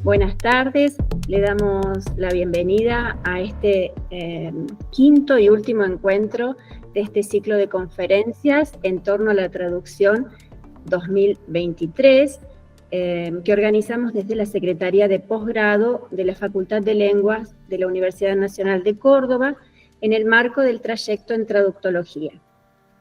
Buenas tardes, le damos la bienvenida a este quinto y último encuentro de este ciclo de conferencias en torno a la traducción 2023 que organizamos desde la Secretaría de Posgrado de la Facultad de Lenguas de la Universidad Nacional de Córdoba en el marco del trayecto en traductología.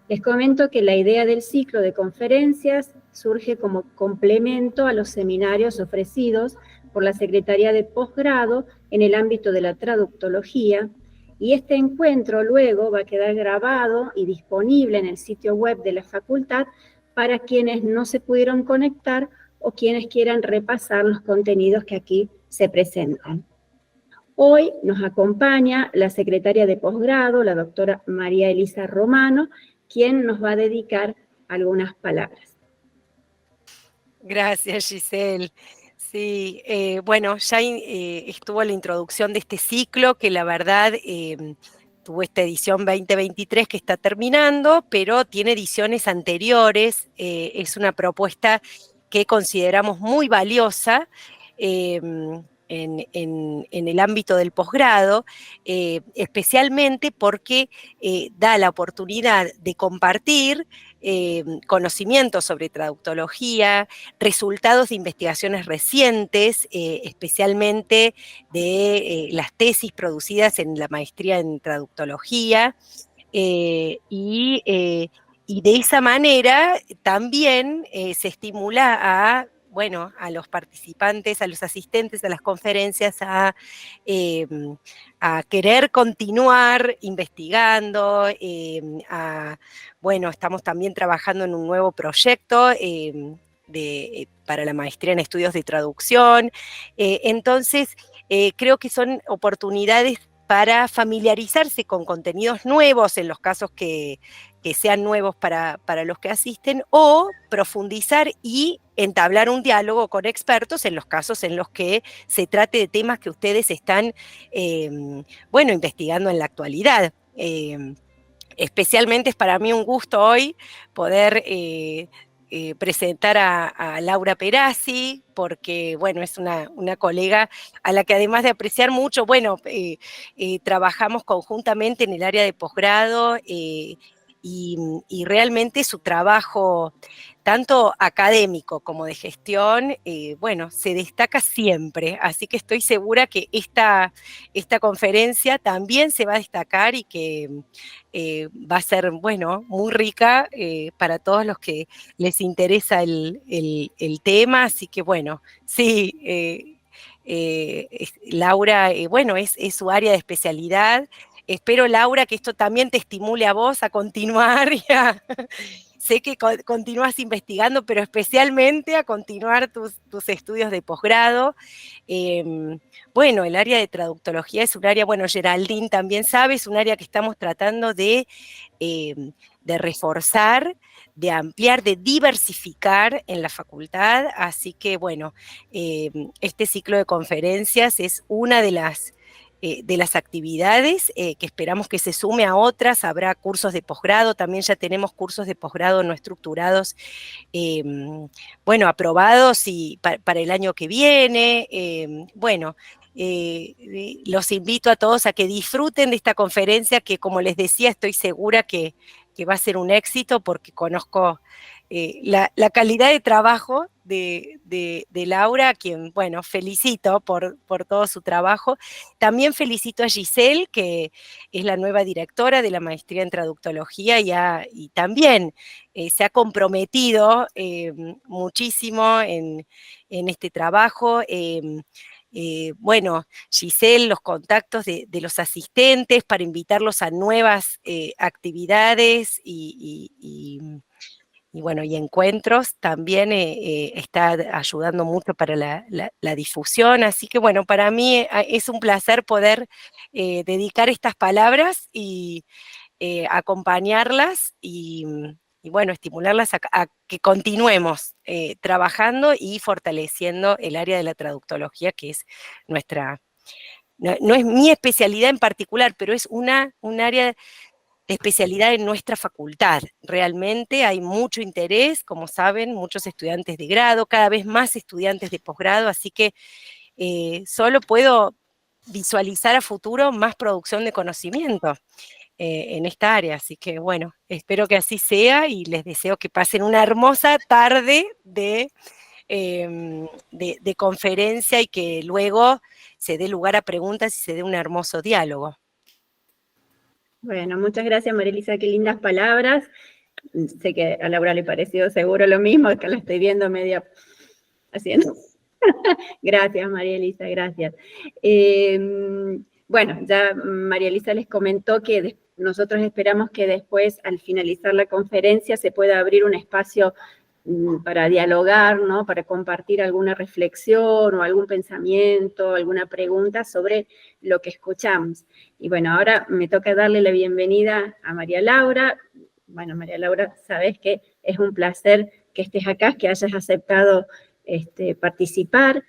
Les comento que la idea del ciclo de conferencias surge como complemento a los seminarios ofrecidos por la Secretaría de Posgrado en el ámbito de la traductología, y este encuentro luego va a quedar grabado y disponible en el sitio web de la facultad para quienes no se pudieron conectar o quienes quieran repasar los contenidos que aquí se presentan. Hoy nos acompaña la secretaria de posgrado, la doctora María Elisa Romano, quien nos va a dedicar algunas palabras. Gracias, Giselle. Sí, bueno, ya estuvo la introducción de este ciclo, que la verdad tuvo esta edición 2023 que está terminando, pero tiene ediciones anteriores. Es una propuesta que consideramos muy valiosa en el ámbito del posgrado, especialmente porque da la oportunidad de compartir conocimientos sobre traductología, resultados de investigaciones recientes, especialmente de las tesis producidas en la maestría en traductología, y de esa manera también se estimula a los participantes, a los asistentes a las conferencias a querer continuar investigando, estamos también trabajando en un nuevo proyecto para la maestría en estudios de traducción. Entonces, creo que son oportunidades para familiarizarse con contenidos nuevos en los casos que sean nuevos para los que asisten, o profundizar y entablar un diálogo con expertos en los casos en los que se trate de temas que ustedes están, investigando en la actualidad. Especialmente es para mí un gusto hoy poder presentar a Laura Perazzi, porque, es una colega a la que, además de apreciar mucho, trabajamos conjuntamente en el área de posgrado, y realmente su trabajo, tanto académico como de gestión, se destaca siempre. Así que estoy segura que esta conferencia también se va a destacar y que va a ser, muy rica para todos los que les interesa el tema. Así que, sí, Laura, es su área de especialidad. Espero, Laura, que esto también te estimule a vos a continuar sé que continúas investigando, pero especialmente a continuar tus estudios de posgrado. El área de traductología es un área, Geraldine también sabe, es un área que estamos tratando de reforzar, de ampliar, de diversificar en la facultad. Así que, este ciclo de conferencias es una de las actividades que esperamos que se sume a otras. Habrá cursos de posgrado, también ya tenemos cursos de posgrado no estructurados, aprobados y para el año que viene. Los invito a todos a que disfruten de esta conferencia, que, como les decía, estoy segura que va a ser un éxito, porque conozco la calidad de trabajo de Laura, a quien, felicito por todo su trabajo. También felicito a Giselle, que es la nueva directora de la maestría en traductología, y también se ha comprometido muchísimo en este trabajo. Giselle, los contactos de los asistentes para invitarlos a nuevas actividades y encuentros, también está ayudando mucho para la difusión. Así que, para mí es un placer poder dedicar estas palabras y acompañarlas y estimularlas a que continuemos trabajando y fortaleciendo el área de la traductología, que es nuestra, no es mi especialidad en particular, pero es un área de especialidad en nuestra facultad. Realmente hay mucho interés, como saben, muchos estudiantes de grado, cada vez más estudiantes de posgrado, así que solo puedo visualizar a futuro más producción de conocimiento en esta área. Así que bueno, espero que así sea y les deseo que pasen una hermosa tarde de conferencia y que luego se dé lugar a preguntas y se dé un hermoso diálogo. Bueno, muchas gracias, María Elisa, qué lindas palabras. Sé que a Laura le pareció seguro lo mismo, que la estoy viendo media haciendo. Gracias, María Elisa, gracias. Bueno, ya María Elisa les comentó que nosotros esperamos que después, al finalizar la conferencia, se pueda abrir un espacio para dialogar, ¿no? Para compartir alguna reflexión o algún pensamiento, alguna pregunta sobre lo que escuchamos. Y bueno, ahora me toca darle la bienvenida a María Laura. Bueno, María Laura, sabes que es un placer que estés acá, que hayas aceptado participar,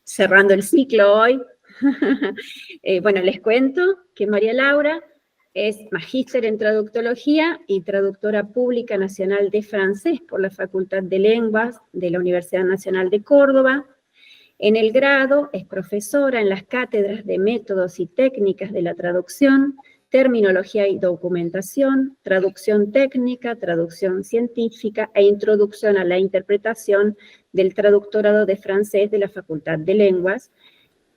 cerrando el ciclo hoy. Bueno, les cuento que María Laura es magíster en traductología y traductora pública nacional de francés por la Facultad de Lenguas de la Universidad Nacional de Córdoba. En el grado es profesora en las cátedras de métodos y técnicas de la traducción, terminología y documentación, traducción técnica, traducción científica e introducción a la interpretación del traductorado de francés de la Facultad de Lenguas.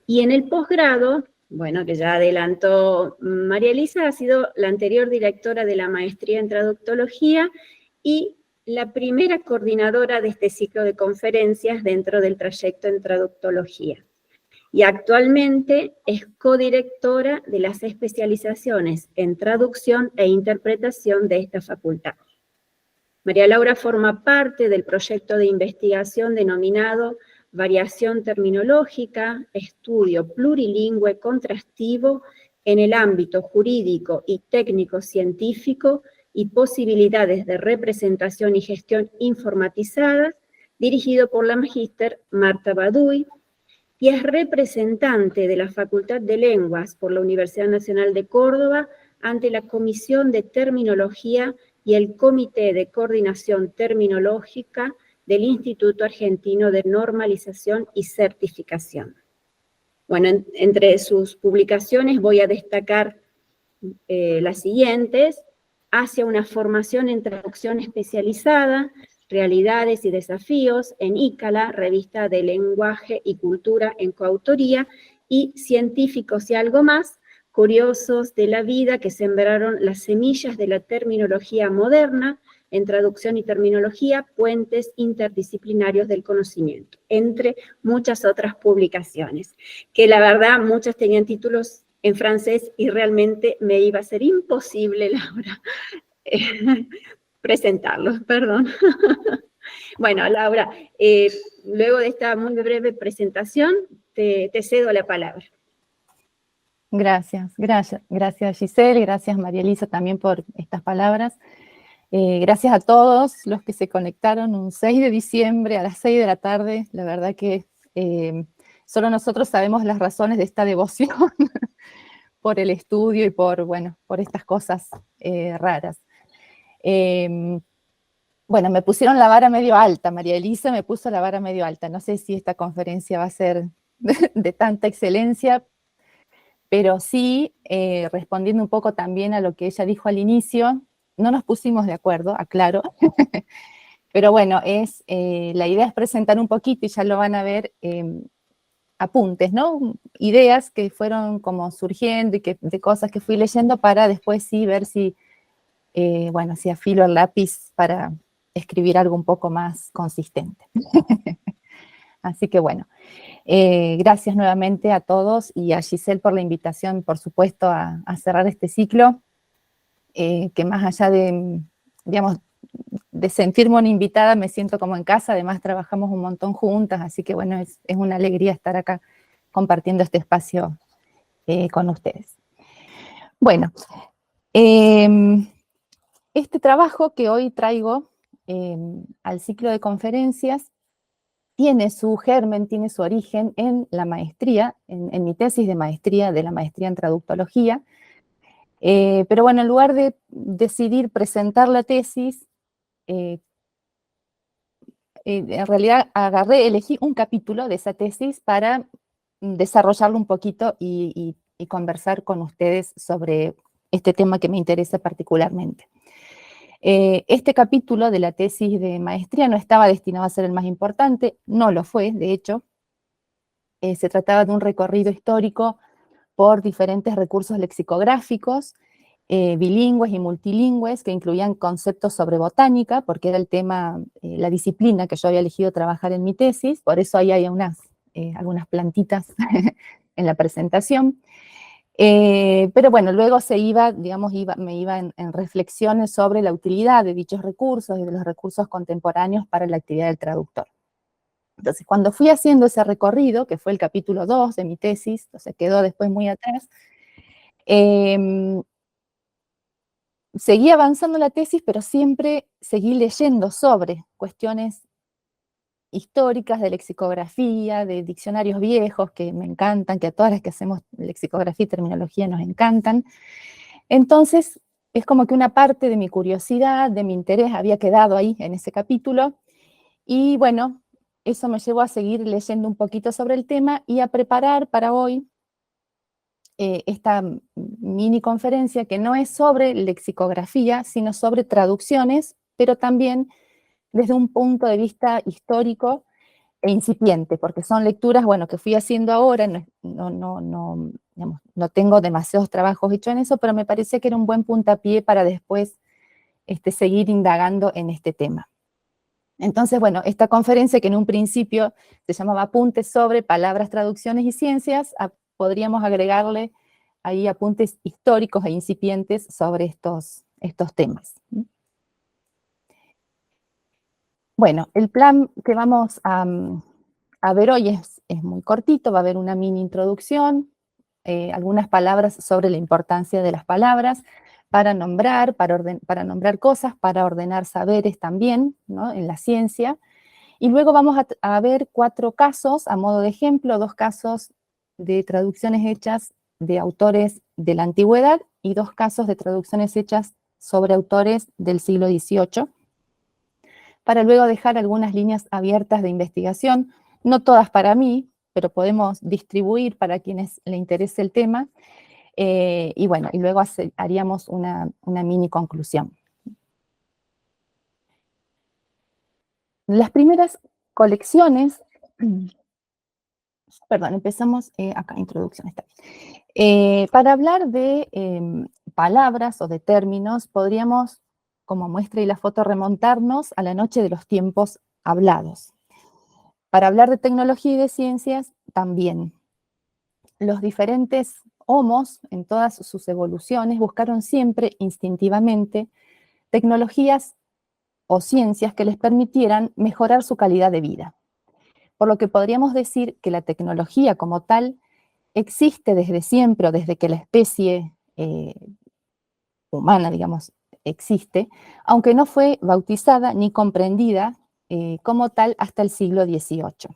Y en el posgrado, bueno, que ya adelantó María Elisa, ha sido la anterior directora de la maestría en traductología y la primera coordinadora de este ciclo de conferencias dentro del trayecto en traductología. Y actualmente es codirectora de las especializaciones en traducción e interpretación de esta facultad. María Laura forma parte del proyecto de investigación denominado Variación terminológica, estudio plurilingüe contrastivo en el ámbito jurídico y técnico-científico y posibilidades de representación y gestión informatizadas, dirigido por la magíster Marta Baduy, y es representante de la Facultad de Lenguas por la Universidad Nacional de Córdoba ante la Comisión de Terminología y el Comité de Coordinación Terminológica del Instituto Argentino de Normalización y Certificación. Bueno, entre sus publicaciones voy a destacar las siguientes: Hacia una formación en traducción especializada, realidades y desafíos, en ICALA, revista de lenguaje y cultura en coautoría, y Científicos y algo más, curiosos de la vida que sembraron las semillas de la terminología moderna, en traducción y terminología, puentes interdisciplinarios del conocimiento, entre muchas otras publicaciones, que la verdad muchas tenían títulos en francés y realmente me iba a ser imposible, Laura, presentarlos, perdón. Bueno, Laura, luego de esta muy breve presentación, te cedo la palabra. Gracias Giselle, gracias María Elisa también por estas palabras. Gracias a todos los que se conectaron un 6 de diciembre a las 6 de la tarde. La verdad que solo nosotros sabemos las razones de esta devoción por el estudio y por estas cosas raras. Bueno, me pusieron la vara medio alta, María Elisa me puso la vara medio alta. No sé si esta conferencia va a ser de tanta excelencia, pero sí, respondiendo un poco también a lo que ella dijo al inicio, no nos pusimos de acuerdo, aclaro, pero bueno, la idea es presentar un poquito, y ya lo van a ver, apuntes, ¿no? Ideas que fueron como surgiendo y de cosas que fui leyendo para después sí ver si afilo el lápiz para escribir algo un poco más consistente. Así que bueno, gracias nuevamente a todos y a Giselle por la invitación, por supuesto, a cerrar este ciclo, que más allá de, digamos, de sentirme una invitada, me siento como en casa. Además trabajamos un montón juntas, así que bueno, es una alegría estar acá compartiendo este espacio con ustedes. Bueno, este trabajo que hoy traigo al ciclo de conferencias tiene su germen, tiene su origen en la maestría, en mi tesis de maestría, de la maestría en traductología. Pero bueno, en lugar de decidir presentar la tesis, en realidad elegí un capítulo de esa tesis para desarrollarlo un poquito y conversar con ustedes sobre este tema que me interesa particularmente. Este capítulo de la tesis de maestría no estaba destinado a ser el más importante, no lo fue, de hecho. Se trataba de un recorrido histórico por diferentes recursos lexicográficos, bilingües y multilingües, que incluían conceptos sobre botánica, porque era el tema, la disciplina que yo había elegido trabajar en mi tesis, por eso ahí hay algunas plantitas en la presentación. Pero bueno, luego me iba en reflexiones sobre la utilidad de dichos recursos y de los recursos contemporáneos para la actividad del traductor. Entonces, cuando fui haciendo ese recorrido, que fue el capítulo 2 de mi tesis, entonces quedó después muy atrás, seguí avanzando la tesis, pero siempre seguí leyendo sobre cuestiones históricas de lexicografía, de diccionarios viejos que me encantan, que a todas las que hacemos lexicografía y terminología nos encantan. Entonces, es como que una parte de mi curiosidad, de mi interés, había quedado ahí en ese capítulo, y bueno, eso me llevó a seguir leyendo un poquito sobre el tema y a preparar para hoy esta mini conferencia que no es sobre lexicografía, sino sobre traducciones, pero también desde un punto de vista histórico e incipiente, porque son lecturas, bueno, que fui haciendo ahora, no tengo demasiados trabajos hechos en eso, pero me parecía que era un buen puntapié para después seguir indagando en este tema. Entonces, bueno, esta conferencia que en un principio se llamaba Apuntes sobre Palabras, Traducciones y Ciencias, podríamos agregarle ahí apuntes históricos e incipientes sobre estos temas. Bueno, el plan que vamos a ver hoy es muy cortito, va a haber una mini introducción, algunas palabras sobre la importancia de las palabras, para nombrar cosas, para ordenar saberes también, ¿no?, en la ciencia. Y luego vamos a ver 4 casos, a modo de ejemplo, 2 casos de traducciones hechas de autores de la antigüedad y 2 casos de traducciones hechas sobre autores del siglo XVIII, para luego dejar algunas líneas abiertas de investigación, no todas para mí, pero podemos distribuir para quienes le interese el tema, y bueno, y luego haríamos una mini conclusión. Las primeras colecciones, perdón, empezamos acá, introducción, está bien. Para hablar de palabras o de términos, podríamos, como muestra y la foto, remontarnos a la noche de los tiempos hablados. Para hablar de tecnología y de ciencias, también. Los diferentes homos, en todas sus evoluciones, buscaron siempre instintivamente tecnologías o ciencias que les permitieran mejorar su calidad de vida. Por lo que podríamos decir que la tecnología como tal existe desde siempre, o desde que la especie humana, digamos, existe, aunque no fue bautizada ni comprendida como tal hasta el siglo XVIII.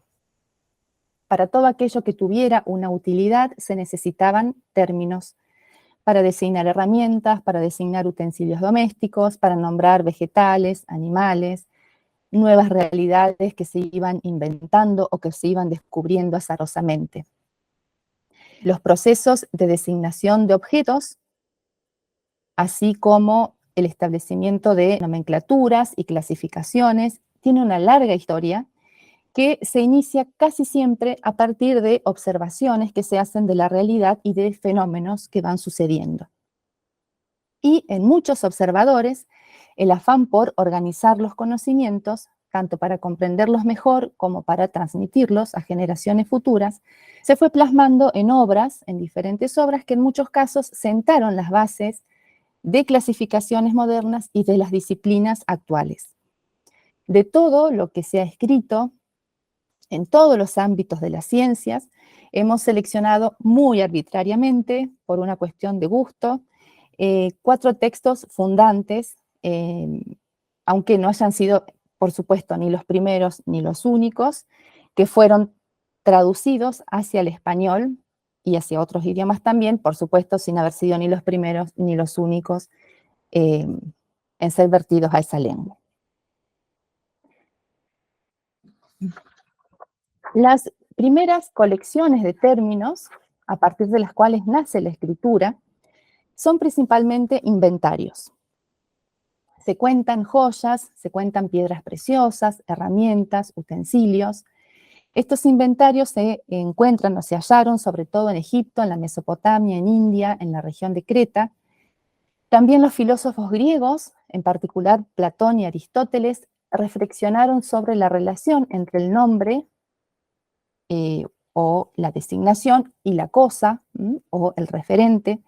Para todo aquello que tuviera una utilidad se necesitaban términos para designar herramientas, para designar utensilios domésticos, para nombrar vegetales, animales, nuevas realidades que se iban inventando o que se iban descubriendo azarosamente. Los procesos de designación de objetos, así como el establecimiento de nomenclaturas y clasificaciones, tiene una larga historia que se inicia casi siempre a partir de observaciones que se hacen de la realidad y de fenómenos que van sucediendo. Y en muchos observadores, el afán por organizar los conocimientos, tanto para comprenderlos mejor como para transmitirlos a generaciones futuras, se fue plasmando en obras, en diferentes obras, que en muchos casos sentaron las bases de clasificaciones modernas y de las disciplinas actuales. De todo lo que se ha escrito en todos los ámbitos de las ciencias, hemos seleccionado muy arbitrariamente, por una cuestión de gusto, 4 textos fundantes, aunque no hayan sido, por supuesto, ni los primeros ni los únicos, que fueron traducidos hacia el español y hacia otros idiomas también, por supuesto, sin haber sido ni los primeros ni los únicos en ser vertidos a esa lengua. Las primeras colecciones de términos, a partir de las cuales nace la escritura, son principalmente inventarios. Se cuentan joyas, se cuentan piedras preciosas, herramientas, utensilios. Estos inventarios se encuentran o se hallaron sobre todo en Egipto, en la Mesopotamia, en India, en la región de Creta. También los filósofos griegos, en particular Platón y Aristóteles, reflexionaron sobre la relación entre el nombre o la designación y la cosa o el referente.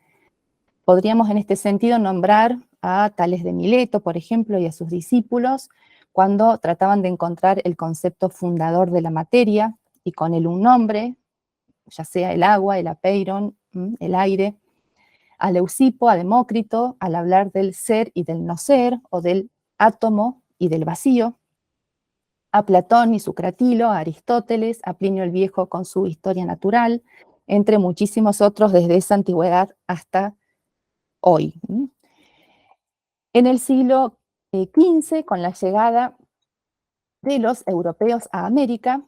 Podríamos en este sentido nombrar a Tales de Mileto, por ejemplo, y a sus discípulos, cuando trataban de encontrar el concepto fundador de la materia, y con él un nombre, ya sea el agua, el apeiron, el aire. A Leucipo, a Demócrito, al hablar del ser y del no ser, o del átomo y del vacío. A Platón y su Cratilo, a Aristóteles, a Plinio el Viejo con su Historia Natural, entre muchísimos otros desde esa antigüedad hasta hoy. En el siglo XV, con la llegada de los europeos a América,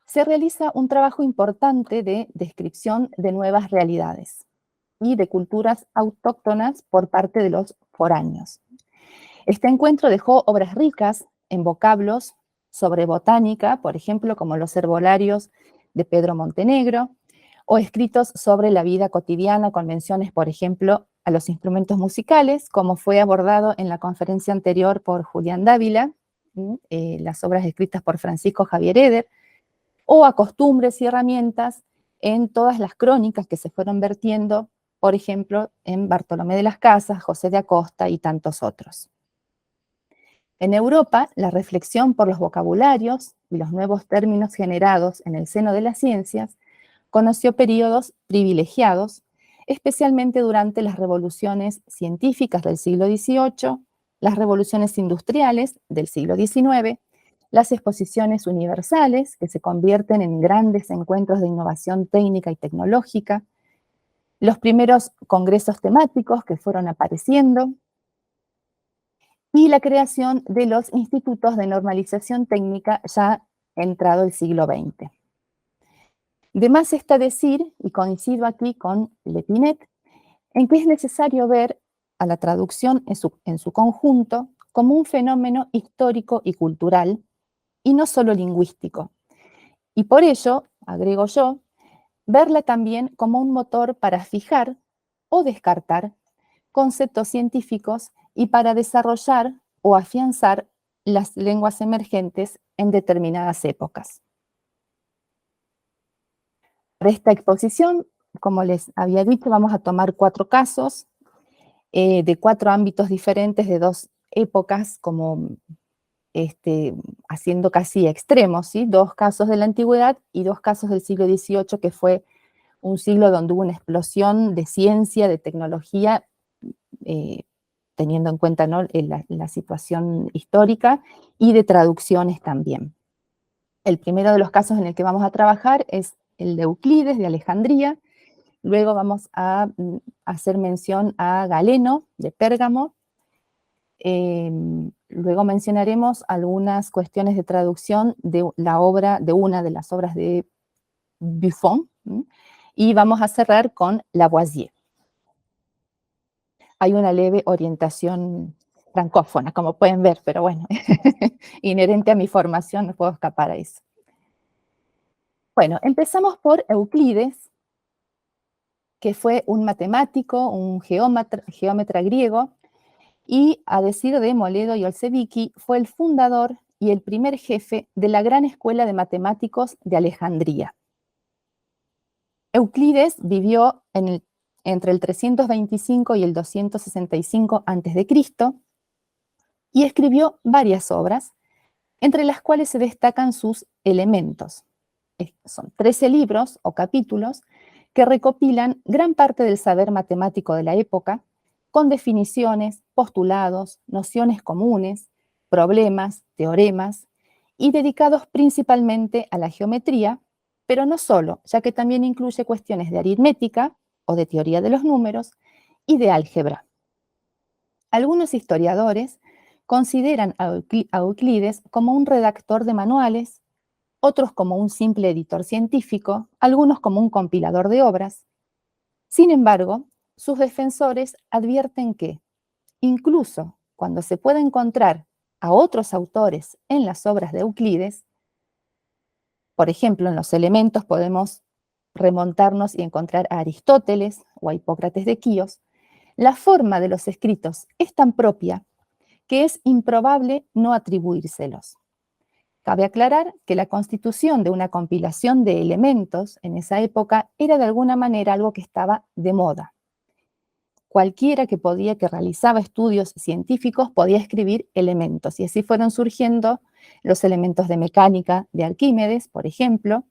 se realiza un trabajo importante de descripción de nuevas realidades y de culturas autóctonas por parte de los foráneos. Este encuentro dejó obras ricas en vocablos sobre botánica, por ejemplo, como los herbolarios de Pedro Montenegro, o escritos sobre la vida cotidiana con menciones, por ejemplo, a los instrumentos musicales, como fue abordado en la conferencia anterior por Julián Dávila, las obras escritas por Francisco Javier Eder, o a costumbres y herramientas en todas las crónicas que se fueron vertiendo, por ejemplo, en Bartolomé de las Casas, José de Acosta y tantos otros. En Europa, la reflexión por los vocabularios y los nuevos términos generados en el seno de las ciencias conoció periodos privilegiados, especialmente durante las revoluciones científicas del siglo XVIII, las revoluciones industriales del siglo XIX, las exposiciones universales, que se convierten en grandes encuentros de innovación técnica y tecnológica, los primeros congresos temáticos que fueron apareciendo, y la creación de los institutos de normalización técnica ya entrado el siglo XX. De más está decir, y coincido aquí con Lepinet, en que es necesario ver a la traducción en su conjunto como un fenómeno histórico y cultural, y no solo lingüístico. Y por ello, agrego yo, verla también como un motor para fijar o descartar conceptos científicos y para desarrollar o afianzar las lenguas emergentes en determinadas épocas. Para esta exposición, como les había dicho, vamos a tomar 4 casos de 4 ámbitos diferentes, de 2 épocas, como haciendo casi extremos, ¿sí? 2 casos de la antigüedad y 2 casos del siglo XVIII, que fue un siglo donde hubo una explosión de ciencia, de tecnología, teniendo en cuenta, ¿no?, la situación histórica, y de traducciones también. El primero de los casos en el que vamos a trabajar es el de Euclides, de Alejandría. Luego vamos a hacer mención a Galeno, de Pérgamo. Luego mencionaremos algunas cuestiones de traducción de una de las obras de Buffon, y vamos a cerrar con Lavoisier. Hay una leve orientación francófona, como pueden ver, pero bueno, inherente a mi formación, no puedo escapar a eso. Bueno, empezamos por Euclides, que fue un matemático, un geómetra griego, y a decir de Moledo y Olsevicki, fue el fundador y el primer jefe de la gran escuela de matemáticos de Alejandría. Euclides vivió entre el 325 y el 265 a.C. y escribió varias obras, entre las cuales se destacan sus elementos. Son 13 libros o capítulos que recopilan gran parte del saber matemático de la época, con definiciones, postulados, nociones comunes, problemas, teoremas, y dedicados principalmente a la geometría, pero no solo, ya que también incluye cuestiones de aritmética o de teoría de los números y de álgebra. Algunos historiadores consideran a Euclides como un redactor de manuales, otros como un simple editor científico, algunos como un compilador de obras. Sin embargo, sus defensores advierten que, incluso cuando se puede encontrar a otros autores en las obras de Euclides, por ejemplo, en los elementos podemos remontarnos y encontrar a Aristóteles o a Hipócrates de Quíos, la forma de los escritos es tan propia que es improbable no atribuírselos. Cabe aclarar que la constitución de una compilación de elementos en esa época era de alguna manera algo que estaba de moda. Cualquiera que realizaba estudios científicos podía escribir elementos, y así fueron surgiendo los elementos de mecánica de Arquímedes, por ejemplo,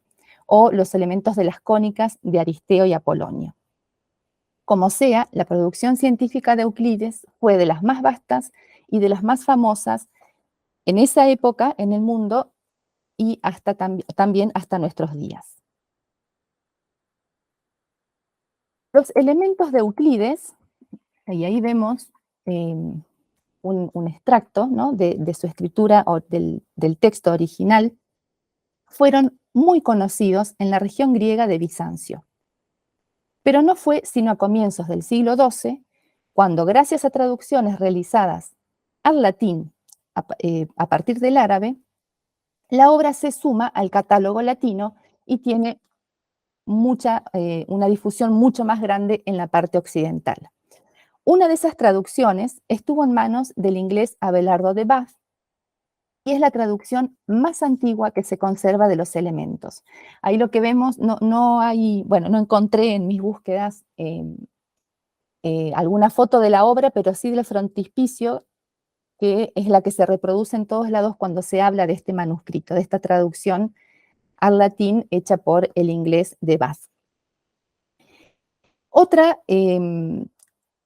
o los elementos de las cónicas de Aristeo y Apolonio. Como sea, la producción científica de Euclides fue de las más vastas y de las más famosas en esa época en el mundo y también hasta nuestros días. Los elementos de Euclides, y ahí vemos un extracto, ¿no?, de su escritura o del texto original, fueron muy conocidos en la región griega de Bizancio. Pero no fue sino a comienzos del siglo XII, cuando gracias a traducciones realizadas al latín a partir del árabe, la obra se suma al catálogo latino y tiene una difusión mucho más grande en la parte occidental. Una de esas traducciones estuvo en manos del inglés Abelardo de Bath y es la traducción más antigua que se conserva de los elementos. Ahí lo que vemos, no encontré en mis búsquedas alguna foto de la obra, pero sí del frontispicio, que es la que se reproduce en todos lados cuando se habla de este manuscrito, de esta traducción al latín hecha por el inglés de Bath. Otra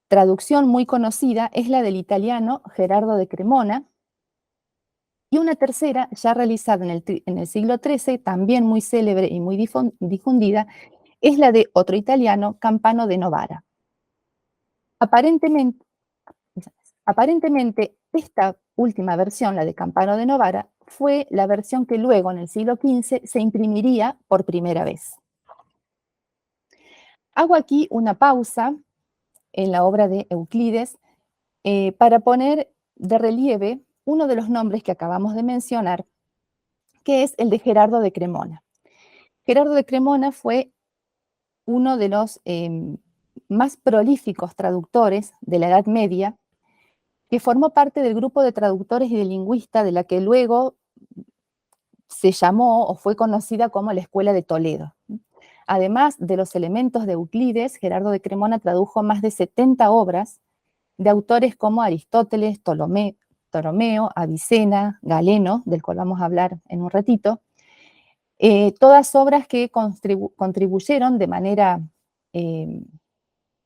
traducción muy conocida es la del italiano Gerardo de Cremona, y una tercera, ya realizada en el siglo XIII, también muy célebre y muy difundida, es la de otro italiano, Campano de Novara. Aparentemente, esta última versión, la de Campano de Novara, fue la versión que luego, en el siglo XV, se imprimiría por primera vez. Hago aquí una pausa en la obra de Euclides para poner de relieve uno de los nombres que acabamos de mencionar, que es el de Gerardo de Cremona. Gerardo de Cremona fue uno de los más prolíficos traductores de la Edad Media, que formó parte del grupo de traductores y de lingüistas de la que luego se llamó o fue conocida como la Escuela de Toledo. Además de los elementos de Euclides, Gerardo de Cremona tradujo más de 70 obras de autores como Aristóteles, Ptolomeo, Avicena, Galeno, del cual vamos a hablar en un ratito, todas obras que contribuyeron de manera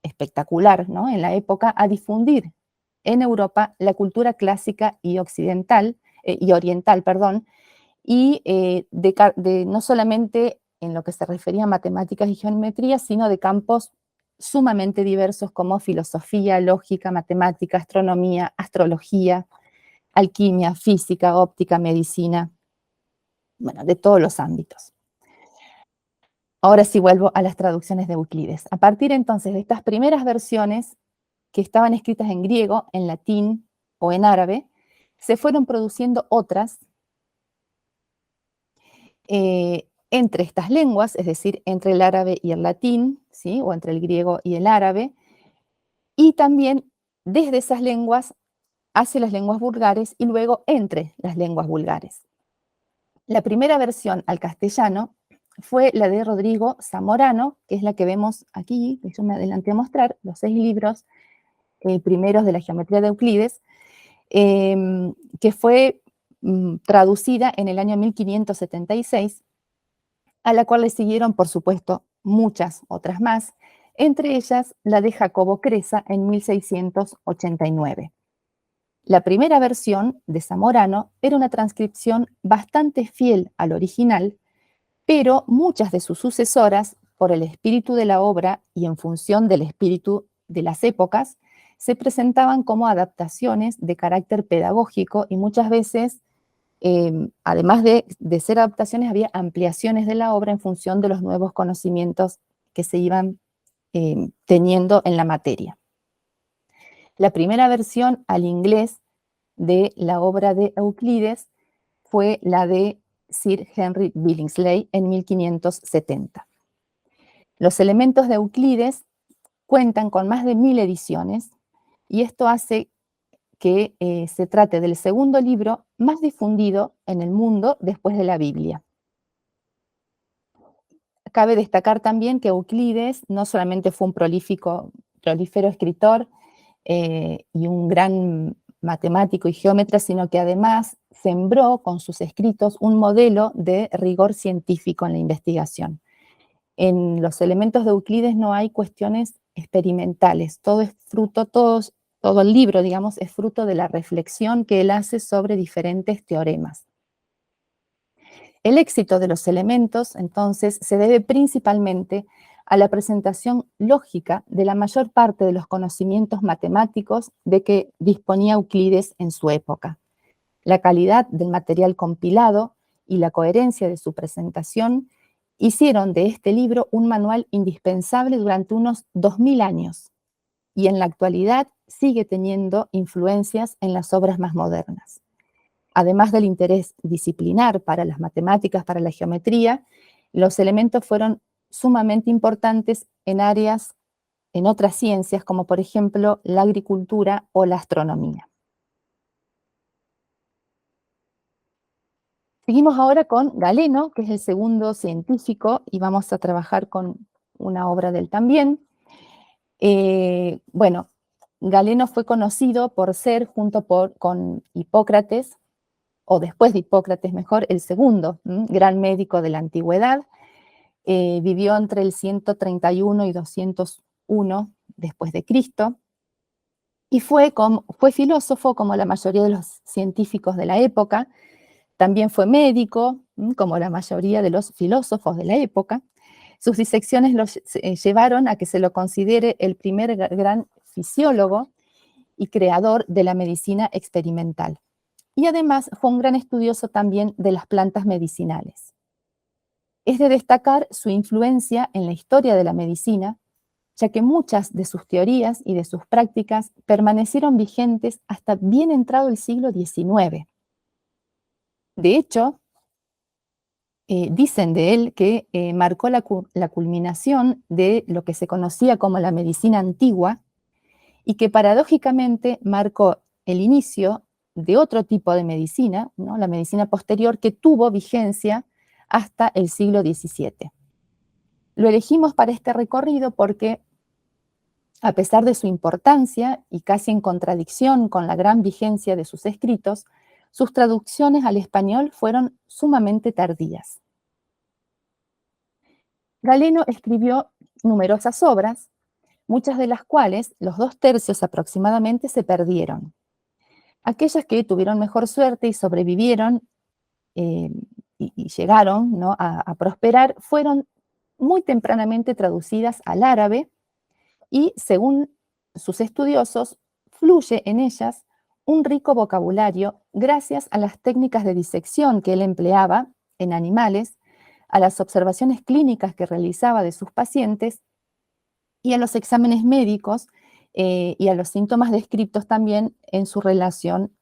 espectacular, ¿no?, en la época a difundir en Europa la cultura clásica y oriental, no solamente en lo que se refería a matemáticas y geometría, sino de campos sumamente diversos como filosofía, lógica, matemática, astronomía, astrología, alquimia, física, óptica, medicina, bueno, de todos los ámbitos. Ahora sí vuelvo a las traducciones de Euclides. A partir entonces de estas primeras versiones que estaban escritas en griego, en latín o en árabe, se fueron produciendo otras entre estas lenguas, es decir, entre el árabe y el latín, ¿sí?, o entre el griego y el árabe, y también desde esas lenguas hacia las lenguas vulgares y luego entre las lenguas vulgares. La primera versión al castellano fue la de Rodrigo Zamorano, que es la que vemos aquí, que yo me adelanté a mostrar, los 6 libros primeros de la geometría de Euclides, que fue traducida en el año 1576, a la cual le siguieron, por supuesto, muchas otras más, entre ellas la de Jacobo Cresa en 1689. La primera versión de Zamorano era una transcripción bastante fiel al original, pero muchas de sus sucesoras, por el espíritu de la obra y en función del espíritu de las épocas, se presentaban como adaptaciones de carácter pedagógico y muchas veces además de ser adaptaciones, había ampliaciones de la obra en función de los nuevos conocimientos que se iban teniendo en la materia. La primera versión al inglés de la obra de Euclides fue la de Sir Henry Billingsley en 1570. Los elementos de Euclides cuentan con más de 1000 ediciones y esto hace que se trate del segundo libro más difundido en el mundo después de la Biblia. Cabe destacar también que Euclides no solamente fue un prolífero escritor y un gran matemático y geómetra, sino que además sembró con sus escritos un modelo de rigor científico en la investigación. En los elementos de Euclides no hay cuestiones experimentales, todo es fruto, todo el libro, digamos, es fruto de la reflexión que él hace sobre diferentes teoremas. El éxito de los elementos, entonces, se debe principalmente a la presentación lógica de la mayor parte de los conocimientos matemáticos de que disponía Euclides en su época. La calidad del material compilado y la coherencia de su presentación hicieron de este libro un manual indispensable durante unos 2000 años y en la actualidad sigue teniendo influencias en las obras más modernas. Además del interés disciplinar para las matemáticas, para la geometría, los elementos fueron sumamente importantes en otras ciencias, como por ejemplo la agricultura o la astronomía. Seguimos ahora con Galeno, que es el segundo científico, y vamos a trabajar con una obra de él también. Bueno, Galeno fue conocido por ser, junto con Hipócrates, o después de Hipócrates mejor, el segundo gran médico de la antigüedad. Vivió entre el 131 y 201 después de Cristo, y fue filósofo como la mayoría de los científicos de la época. También fue médico, como la mayoría de los filósofos de la época. Sus disecciones los llevaron a que se lo considere el primer gran fisiólogo y creador de la medicina experimental. Y además fue un gran estudioso también de las plantas medicinales. Es de destacar su influencia en la historia de la medicina, ya que muchas de sus teorías y de sus prácticas permanecieron vigentes hasta bien entrado el siglo XIX. De hecho, dicen de él que marcó la culminación de lo que se conocía como la medicina antigua y que paradójicamente marcó el inicio de otro tipo de medicina, ¿no? La medicina posterior, que tuvo vigencia hasta el siglo XVII. Lo elegimos para este recorrido porque, a pesar de su importancia y casi en contradicción con la gran vigencia de sus escritos, sus traducciones al español fueron sumamente tardías. Galeno escribió numerosas obras, muchas de las cuales, los 2/3 aproximadamente, se perdieron. Aquellas que tuvieron mejor suerte y sobrevivieron y llegaron, ¿no?, a prosperar, fueron muy tempranamente traducidas al árabe y, según sus estudiosos, fluye en ellas un rico vocabulario gracias a las técnicas de disección que él empleaba en animales, a las observaciones clínicas que realizaba de sus pacientes y a los exámenes médicos y a los síntomas descritos también en su relación,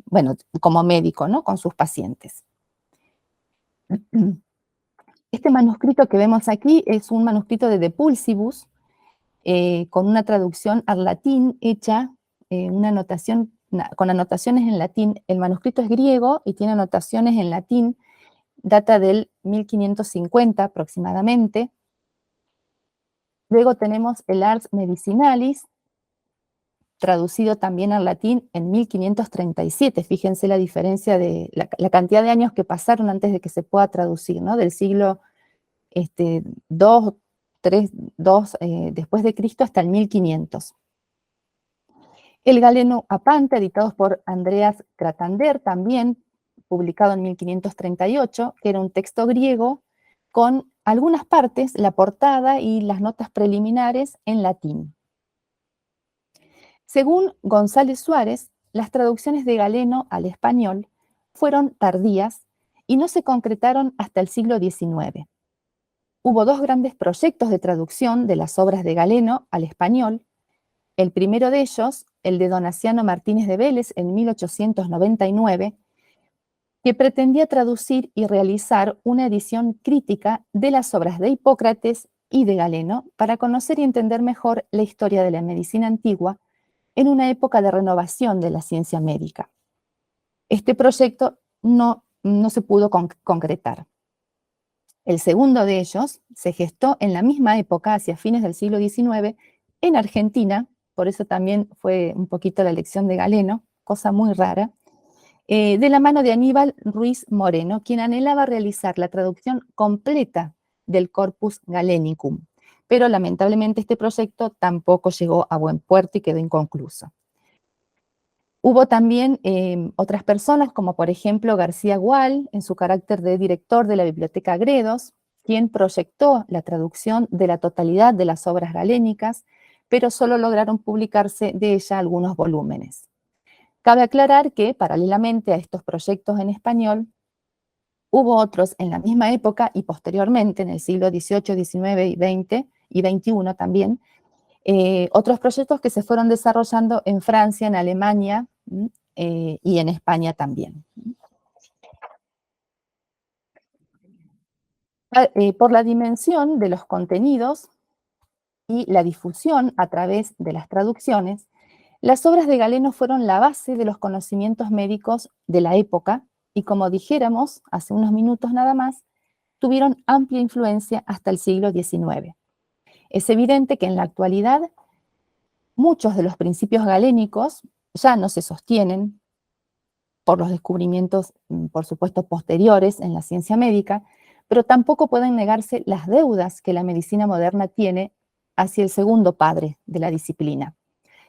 bueno, como médico, ¿no?, con sus pacientes. Este manuscrito que vemos aquí es un manuscrito de De Pulsibus, con una traducción al latín hecha, con anotaciones en latín. El manuscrito es griego y tiene anotaciones en latín, data del 1550 aproximadamente. Luego tenemos el Ars Medicinalis, traducido también al latín en 1537. Fíjense la diferencia de la cantidad de años que pasaron antes de que se pueda traducir, ¿no? Del siglo II, después de Cristo hasta el 1500. El Galeno Apante, editados por Andreas Kratander, también publicado en 1538, que era un texto griego con algunas partes, la portada y las notas preliminares en latín. Según González Suárez, las traducciones de Galeno al español fueron tardías y no se concretaron hasta el siglo XIX. Hubo dos grandes proyectos de traducción de las obras de Galeno al español. El primero de ellos, el de Donaciano Martínez de Vélez en 1899, que pretendía traducir y realizar una edición crítica de las obras de Hipócrates y de Galeno para conocer y entender mejor la historia de la medicina antigua en una época de renovación de la ciencia médica. Este proyecto no se pudo concretar. El segundo de ellos se gestó en la misma época, hacia fines del siglo XIX, en Argentina, por eso también fue un poquito la elección de Galeno, cosa muy rara, de la mano de Aníbal Ruiz Moreno, quien anhelaba realizar la traducción completa del Corpus Galenicum, pero lamentablemente este proyecto tampoco llegó a buen puerto y quedó inconcluso. Hubo también otras personas, como por ejemplo García Gual, en su carácter de director de la Biblioteca Gredos, quien proyectó la traducción de la totalidad de las obras galénicas, pero solo lograron publicarse de ella algunos volúmenes. Cabe aclarar que, paralelamente a estos proyectos en español, hubo otros en la misma época y posteriormente, en el siglo XVIII, XIX y XX y XXI también, otros proyectos que se fueron desarrollando en Francia, en Alemania y en España también. Por la dimensión de los contenidos y la difusión a través de las traducciones, las obras de Galeno fueron la base de los conocimientos médicos de la época y, como dijéramos hace unos minutos nada más, tuvieron amplia influencia hasta el siglo XIX. Es evidente que en la actualidad muchos de los principios galénicos ya no se sostienen por los descubrimientos, por supuesto, posteriores en la ciencia médica, pero tampoco pueden negarse las deudas que la medicina moderna tiene hacia el segundo padre de la disciplina.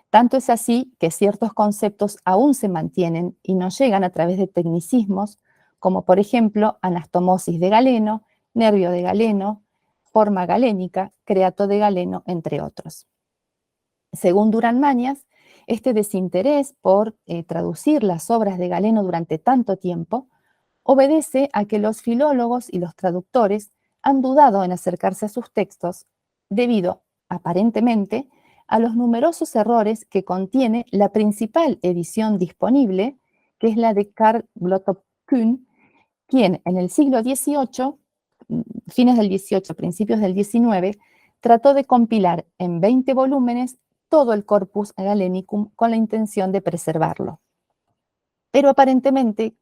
Tanto es así que ciertos conceptos aún se mantienen y nos llegan a través de tecnicismos, como por ejemplo anastomosis de Galeno, nervio de Galeno, forma galénica, creato de Galeno, entre otros. Según Durán Mañas, este desinterés por traducir las obras de Galeno durante tanto tiempo obedece a que los filólogos y los traductores han dudado en acercarse a sus textos debido, aparentemente, a los numerosos errores que contiene la principal edición disponible, que es la de Carl Gottlob Kühn, quien en el siglo XVIII, fines del XVIII, principios del XIX, trató de compilar en 20 volúmenes todo el Corpus Galenicum con la intención de preservarlo. Pero aparentemente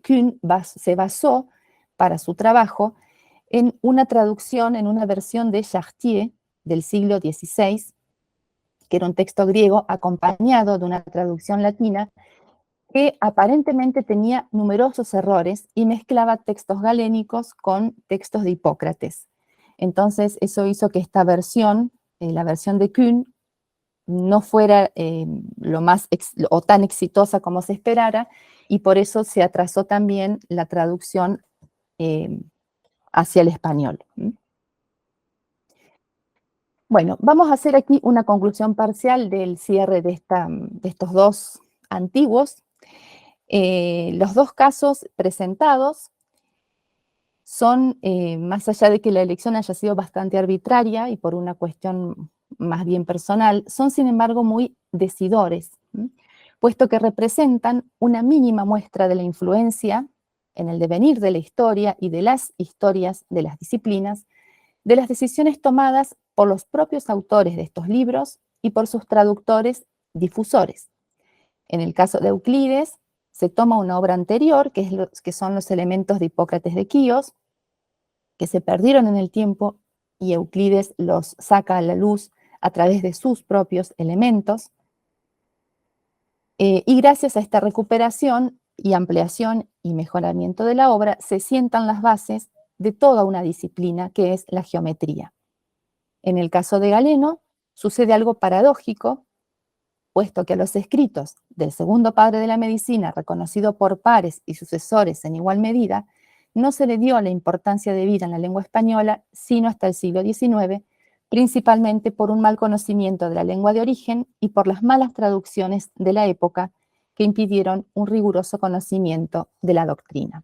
Kühn se basó para su trabajo en una traducción, en una versión de Chartier del siglo XVI, que era un texto griego acompañado de una traducción latina que aparentemente tenía numerosos errores y mezclaba textos galénicos con textos de Hipócrates. Entonces eso hizo que esta versión, la versión de Kühn, no fuera lo más o tan exitosa como se esperara, y por eso se atrasó también la traducción hacia el español. Bueno, vamos a hacer aquí una conclusión parcial del cierre de estos dos antiguos. Los dos casos presentados son, más allá de que la elección haya sido bastante arbitraria y por una cuestión más bien personal, son sin embargo muy decidores, puesto que representan una mínima muestra de la influencia en el devenir de la historia y de las historias de las disciplinas, de las decisiones tomadas por los propios autores de estos libros y por sus traductores difusores. En el caso de Euclides, se toma una obra anterior, que son los elementos de Hipócrates de Quíos, que se perdieron en el tiempo, y Euclides los saca a la luz a través de sus propios elementos. Y gracias a esta recuperación y ampliación y mejoramiento de la obra, se sientan las bases de toda una disciplina que es la geometría. En el caso de Galeno, sucede algo paradójico, puesto que a los escritos del segundo padre de la medicina, reconocido por pares y sucesores en igual medida, no se le dio la importancia debida en la lengua española, sino hasta el siglo XIX, principalmente por un mal conocimiento de la lengua de origen y por las malas traducciones de la época, que impidieron un riguroso conocimiento de la doctrina.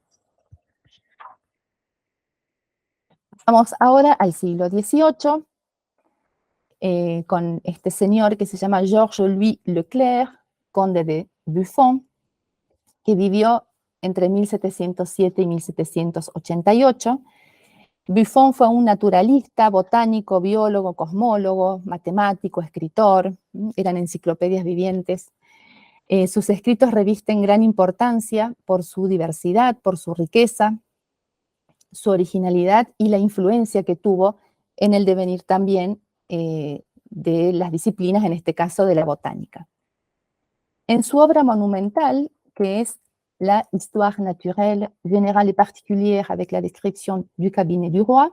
Vamos ahora al siglo XVIII, con este señor que se llama Georges-Louis Leclerc, conde de Buffon, que vivió entre 1707 y 1788. Buffon fue un naturalista, botánico, biólogo, cosmólogo, matemático, escritor, eran enciclopedias vivientes. Sus escritos revisten gran importancia por su diversidad, por su riqueza, su originalidad y la influencia que tuvo en el devenir también de las disciplinas, en este caso de la botánica. En su obra monumental, que es la Histoire naturelle générale et particulière avec la description du cabinet du roi,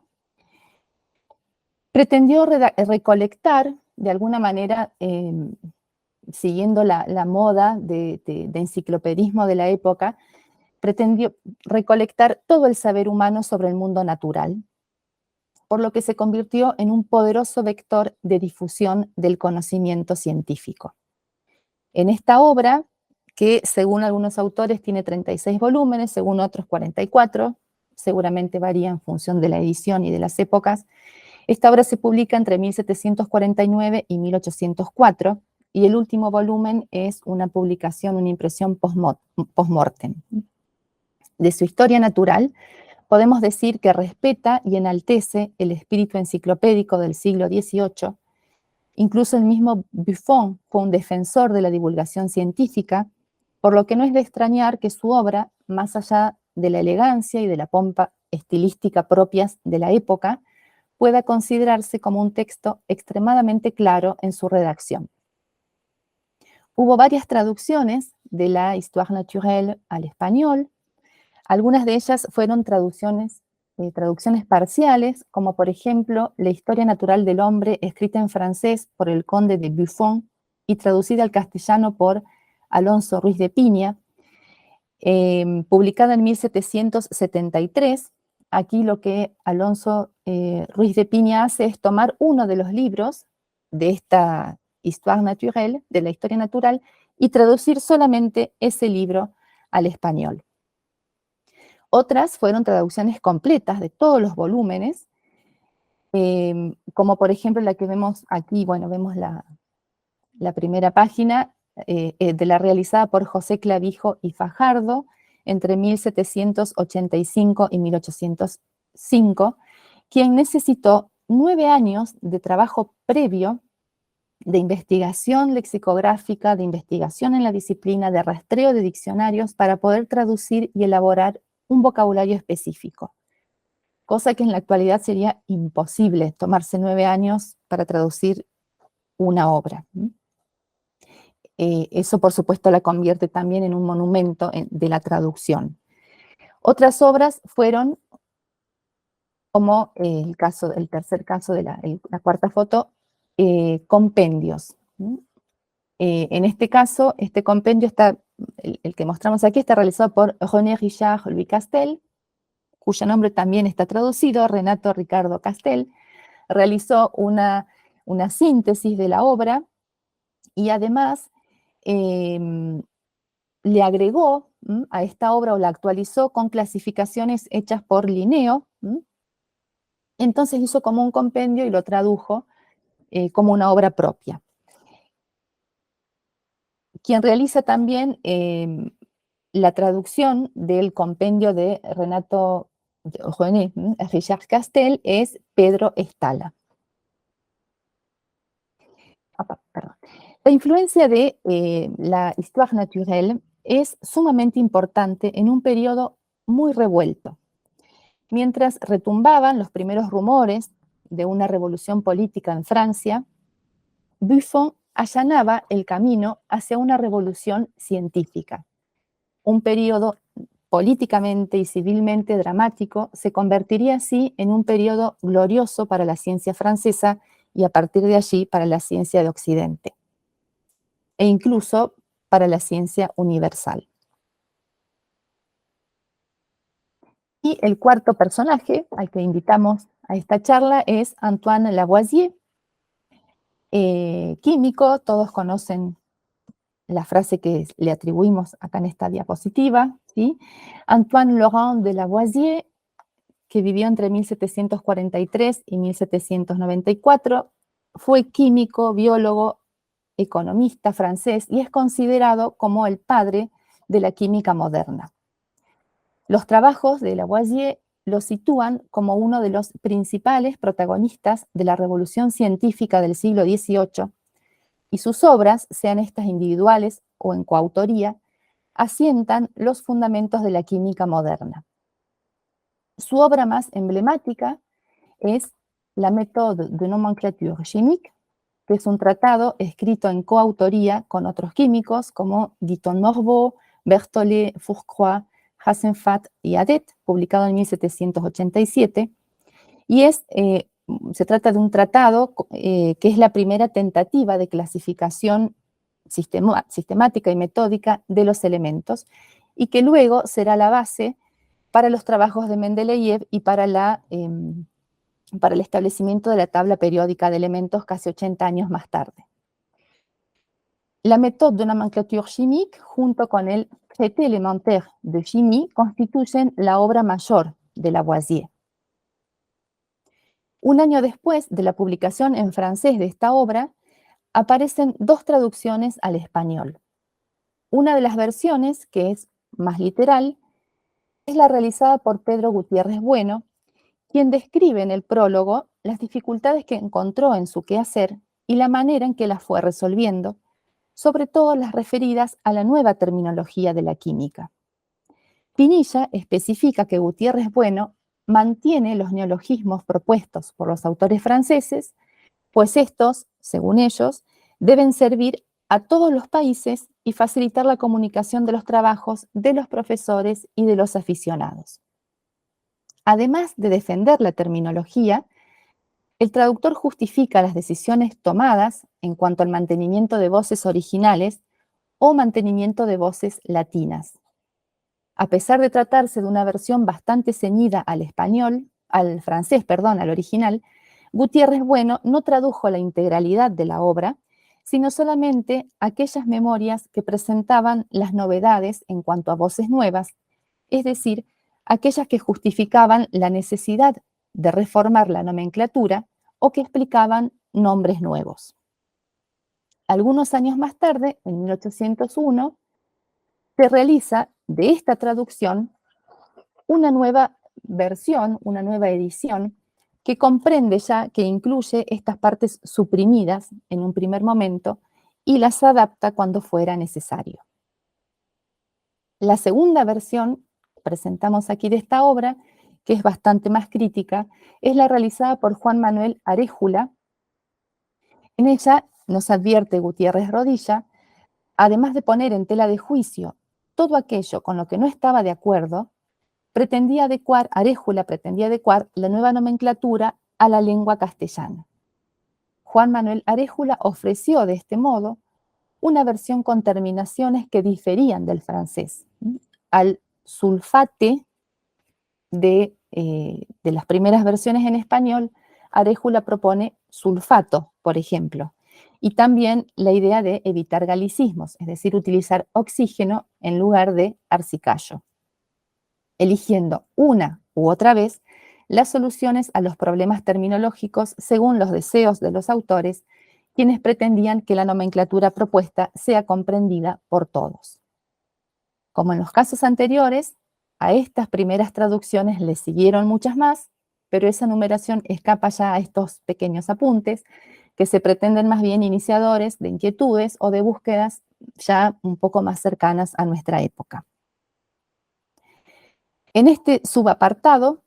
pretendió recolectar, de alguna manera, siguiendo la moda de enciclopedismo de la época, pretendió recolectar todo el saber humano sobre el mundo natural, por lo que se convirtió en un poderoso vector de difusión del conocimiento científico. En esta obra, que según algunos autores tiene 36 volúmenes, según otros 44, seguramente varía en función de la edición y de las épocas, esta obra se publica entre 1749 y 1804, y el último volumen es una publicación, una impresión post-mortem. De su historia natural, podemos decir que respeta y enaltece el espíritu enciclopédico del siglo XVIII. Incluso el mismo Buffon fue un defensor de la divulgación científica, por lo que no es de extrañar que su obra, más allá de la elegancia y de la pompa estilística propias de la época, pueda considerarse como un texto extremadamente claro en su redacción. Hubo varias traducciones de la Histoire naturelle al español. Algunas de ellas fueron traducciones parciales, como por ejemplo La historia natural del hombre, escrita en francés por el conde de Buffon y traducida al castellano por Alonso Ruiz de Piña, publicada en 1773. Aquí lo que Alonso Ruiz de Piña hace es tomar uno de los libros de esta Histoire naturelle, de la historia natural, y traducir solamente ese libro al español. Otras fueron traducciones completas de todos los volúmenes, como por ejemplo la que vemos aquí. Bueno, vemos la primera página de la realizada por José Clavijo y Fajardo entre 1785 y 1805, quien necesitó 9 años de trabajo previo de investigación lexicográfica, de investigación en la disciplina, de rastreo de diccionarios para poder traducir y elaborar un vocabulario específico, cosa que en la actualidad sería imposible, tomarse 9 años para traducir una obra. Eso, por supuesto, la convierte también en un monumento de la traducción. Otras obras fueron, como el tercer caso de la cuarta foto, compendios. En este caso, este compendio está, el que mostramos aquí, está realizado por René Richard Louis Castel, cuyo nombre también está traducido, Renato Ricardo Castel. Realizó una síntesis de la obra y además le agregó a esta obra, o la actualizó con clasificaciones hechas por Linneo. Entonces hizo como un compendio y lo tradujo como una obra propia. Quien realiza también la traducción del compendio de René Richard Castel es Pedro Estala. Perdón. La influencia de la Histoire naturelle es sumamente importante en un periodo muy revuelto. Mientras retumbaban los primeros rumores de una revolución política en Francia, Buffon allanaba el camino hacia una revolución científica. Un periodo políticamente y civilmente dramático se convertiría así en un periodo glorioso para la ciencia francesa y a partir de allí para la ciencia de Occidente, e incluso para la ciencia universal. Y el cuarto personaje al que invitamos a esta charla es Antoine Lavoisier, químico. Todos conocen la frase que le atribuimos acá en esta diapositiva, ¿sí? Antoine Laurent de Lavoisier, que vivió entre 1743 y 1794, fue químico, biólogo, economista francés y es considerado como el padre de la química moderna. Los trabajos de Lavoisier lo sitúan como uno de los principales protagonistas de la revolución científica del siglo XVIII, y sus obras, sean estas individuales o en coautoría, asientan los fundamentos de la química moderna. Su obra más emblemática es La méthode de nomenclature chimique, que es un tratado escrito en coautoría con otros químicos como Guiton Morveau, Berthollet, Fourcroy, Hasenpfadt y Adet, publicado en 1787, y se trata de un tratado que es la primera tentativa de clasificación sistemática y metódica de los elementos, y que luego será la base para los trabajos de Mendeleev y para el establecimiento de la tabla periódica de elementos casi 80 años más tarde. La méthode de nomenclature chimique, junto con el Traité élémentaire de chimie, constituyen la obra mayor de Lavoisier. Un año después de la publicación en francés de esta obra, aparecen dos traducciones al español. Una de las versiones, que es más literal, es la realizada por Pedro Gutiérrez Bueno, quien describe en el prólogo las dificultades que encontró en su quehacer y la manera en que las fue resolviendo, sobre todo las referidas a la nueva terminología de la química. Pinilla especifica que Gutiérrez Bueno mantiene los neologismos propuestos por los autores franceses, pues estos, según ellos, deben servir a todos los países y facilitar la comunicación de los trabajos de los profesores y de los aficionados. Además de defender la terminología, el traductor justifica las decisiones tomadas en cuanto al mantenimiento de voces originales o mantenimiento de voces latinas. A pesar de tratarse de una versión bastante ceñida al original, Gutiérrez Bueno no tradujo la integralidad de la obra, sino solamente aquellas memorias que presentaban las novedades en cuanto a voces nuevas, es decir, aquellas que justificaban la necesidad de reformar la nomenclatura o que explicaban nombres nuevos. Algunos años más tarde, en 1801, se realiza de esta traducción una nueva versión, una nueva edición, que comprende ya, que incluye estas partes suprimidas en un primer momento y las adapta cuando fuera necesario. La segunda versión que presentamos aquí de esta obra, que es bastante más crítica, es la realizada por Juan Manuel Aréjula. En ella nos advierte Gutiérrez Rodilla, además de poner en tela de juicio todo aquello con lo que no estaba de acuerdo, Aréjula pretendía adecuar la nueva nomenclatura a la lengua castellana. Juan Manuel Aréjula ofreció de este modo una versión con terminaciones que diferían del francés. Al sulfate de las primeras versiones en español, Aréjula propone sulfato, por ejemplo, y también la idea de evitar galicismos, es decir, utilizar oxígeno en lugar de arcicayo, eligiendo una u otra vez las soluciones a los problemas terminológicos según los deseos de los autores, quienes pretendían que la nomenclatura propuesta sea comprendida por todos. Como en los casos anteriores, a estas primeras traducciones le siguieron muchas más, pero esa numeración escapa ya a estos pequeños apuntes, que se pretenden más bien iniciadores de inquietudes o de búsquedas ya un poco más cercanas a nuestra época. En este subapartado,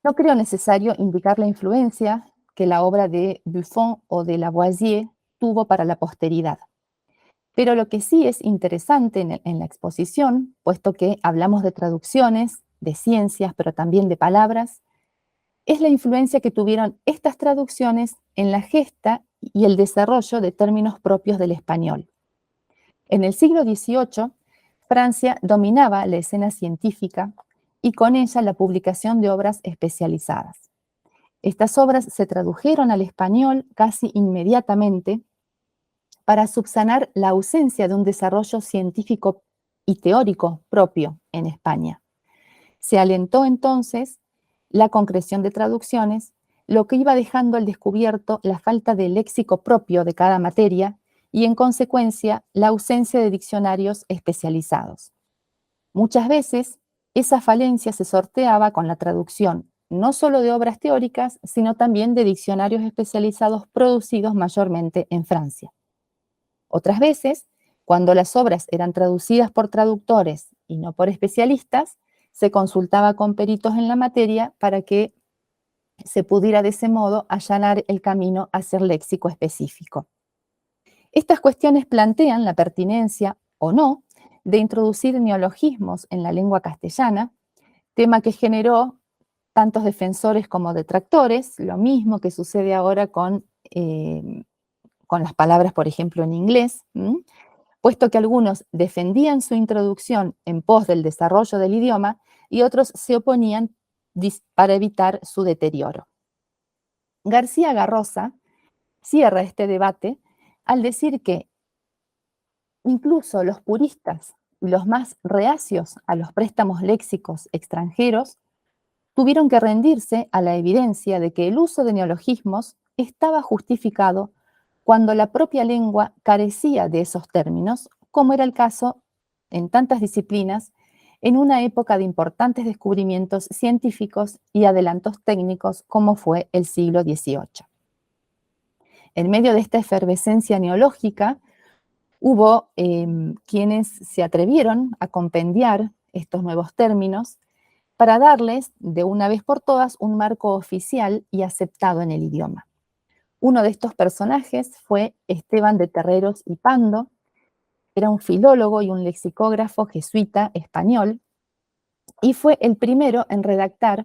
no creo necesario indicar la influencia que la obra de Buffon o de Lavoisier tuvo para la posteridad. Pero lo que sí es interesante en la exposición, puesto que hablamos de traducciones, de ciencias, pero también de palabras, es la influencia que tuvieron estas traducciones en la gesta y el desarrollo de términos propios del español. En el siglo XVIII, Francia dominaba la escena científica y con ella la publicación de obras especializadas. Estas obras se tradujeron al español casi inmediatamente, para subsanar la ausencia de un desarrollo científico y teórico propio en España. Se alentó entonces la concreción de traducciones, lo que iba dejando al descubierto la falta de léxico propio de cada materia y, en consecuencia, la ausencia de diccionarios especializados. Muchas veces, esa falencia se sorteaba con la traducción no solo de obras teóricas, sino también de diccionarios especializados producidos mayormente en Francia. Otras veces, cuando las obras eran traducidas por traductores y no por especialistas, se consultaba con peritos en la materia para que se pudiera de ese modo allanar el camino hacia el léxico específico. Estas cuestiones plantean la pertinencia o no de introducir neologismos en la lengua castellana, tema que generó tantos defensores como detractores, lo mismo que sucede ahora con las palabras, por ejemplo, en inglés, puesto que algunos defendían su introducción en pos del desarrollo del idioma y otros se oponían para evitar su deterioro. García Garrosa cierra este debate al decir que incluso los puristas y los más reacios a los préstamos léxicos extranjeros tuvieron que rendirse a la evidencia de que el uso de neologismos estaba justificado cuando la propia lengua carecía de esos términos, como era el caso en tantas disciplinas en una época de importantes descubrimientos científicos y adelantos técnicos como fue el siglo XVIII. En medio de esta efervescencia neológica, hubo quienes se atrevieron a compendiar estos nuevos términos para darles, de una vez por todas, un marco oficial y aceptado en el idioma. Uno de estos personajes fue Esteban de Terreros y Pando. Era un filólogo y un lexicógrafo jesuita español, y fue el primero en redactar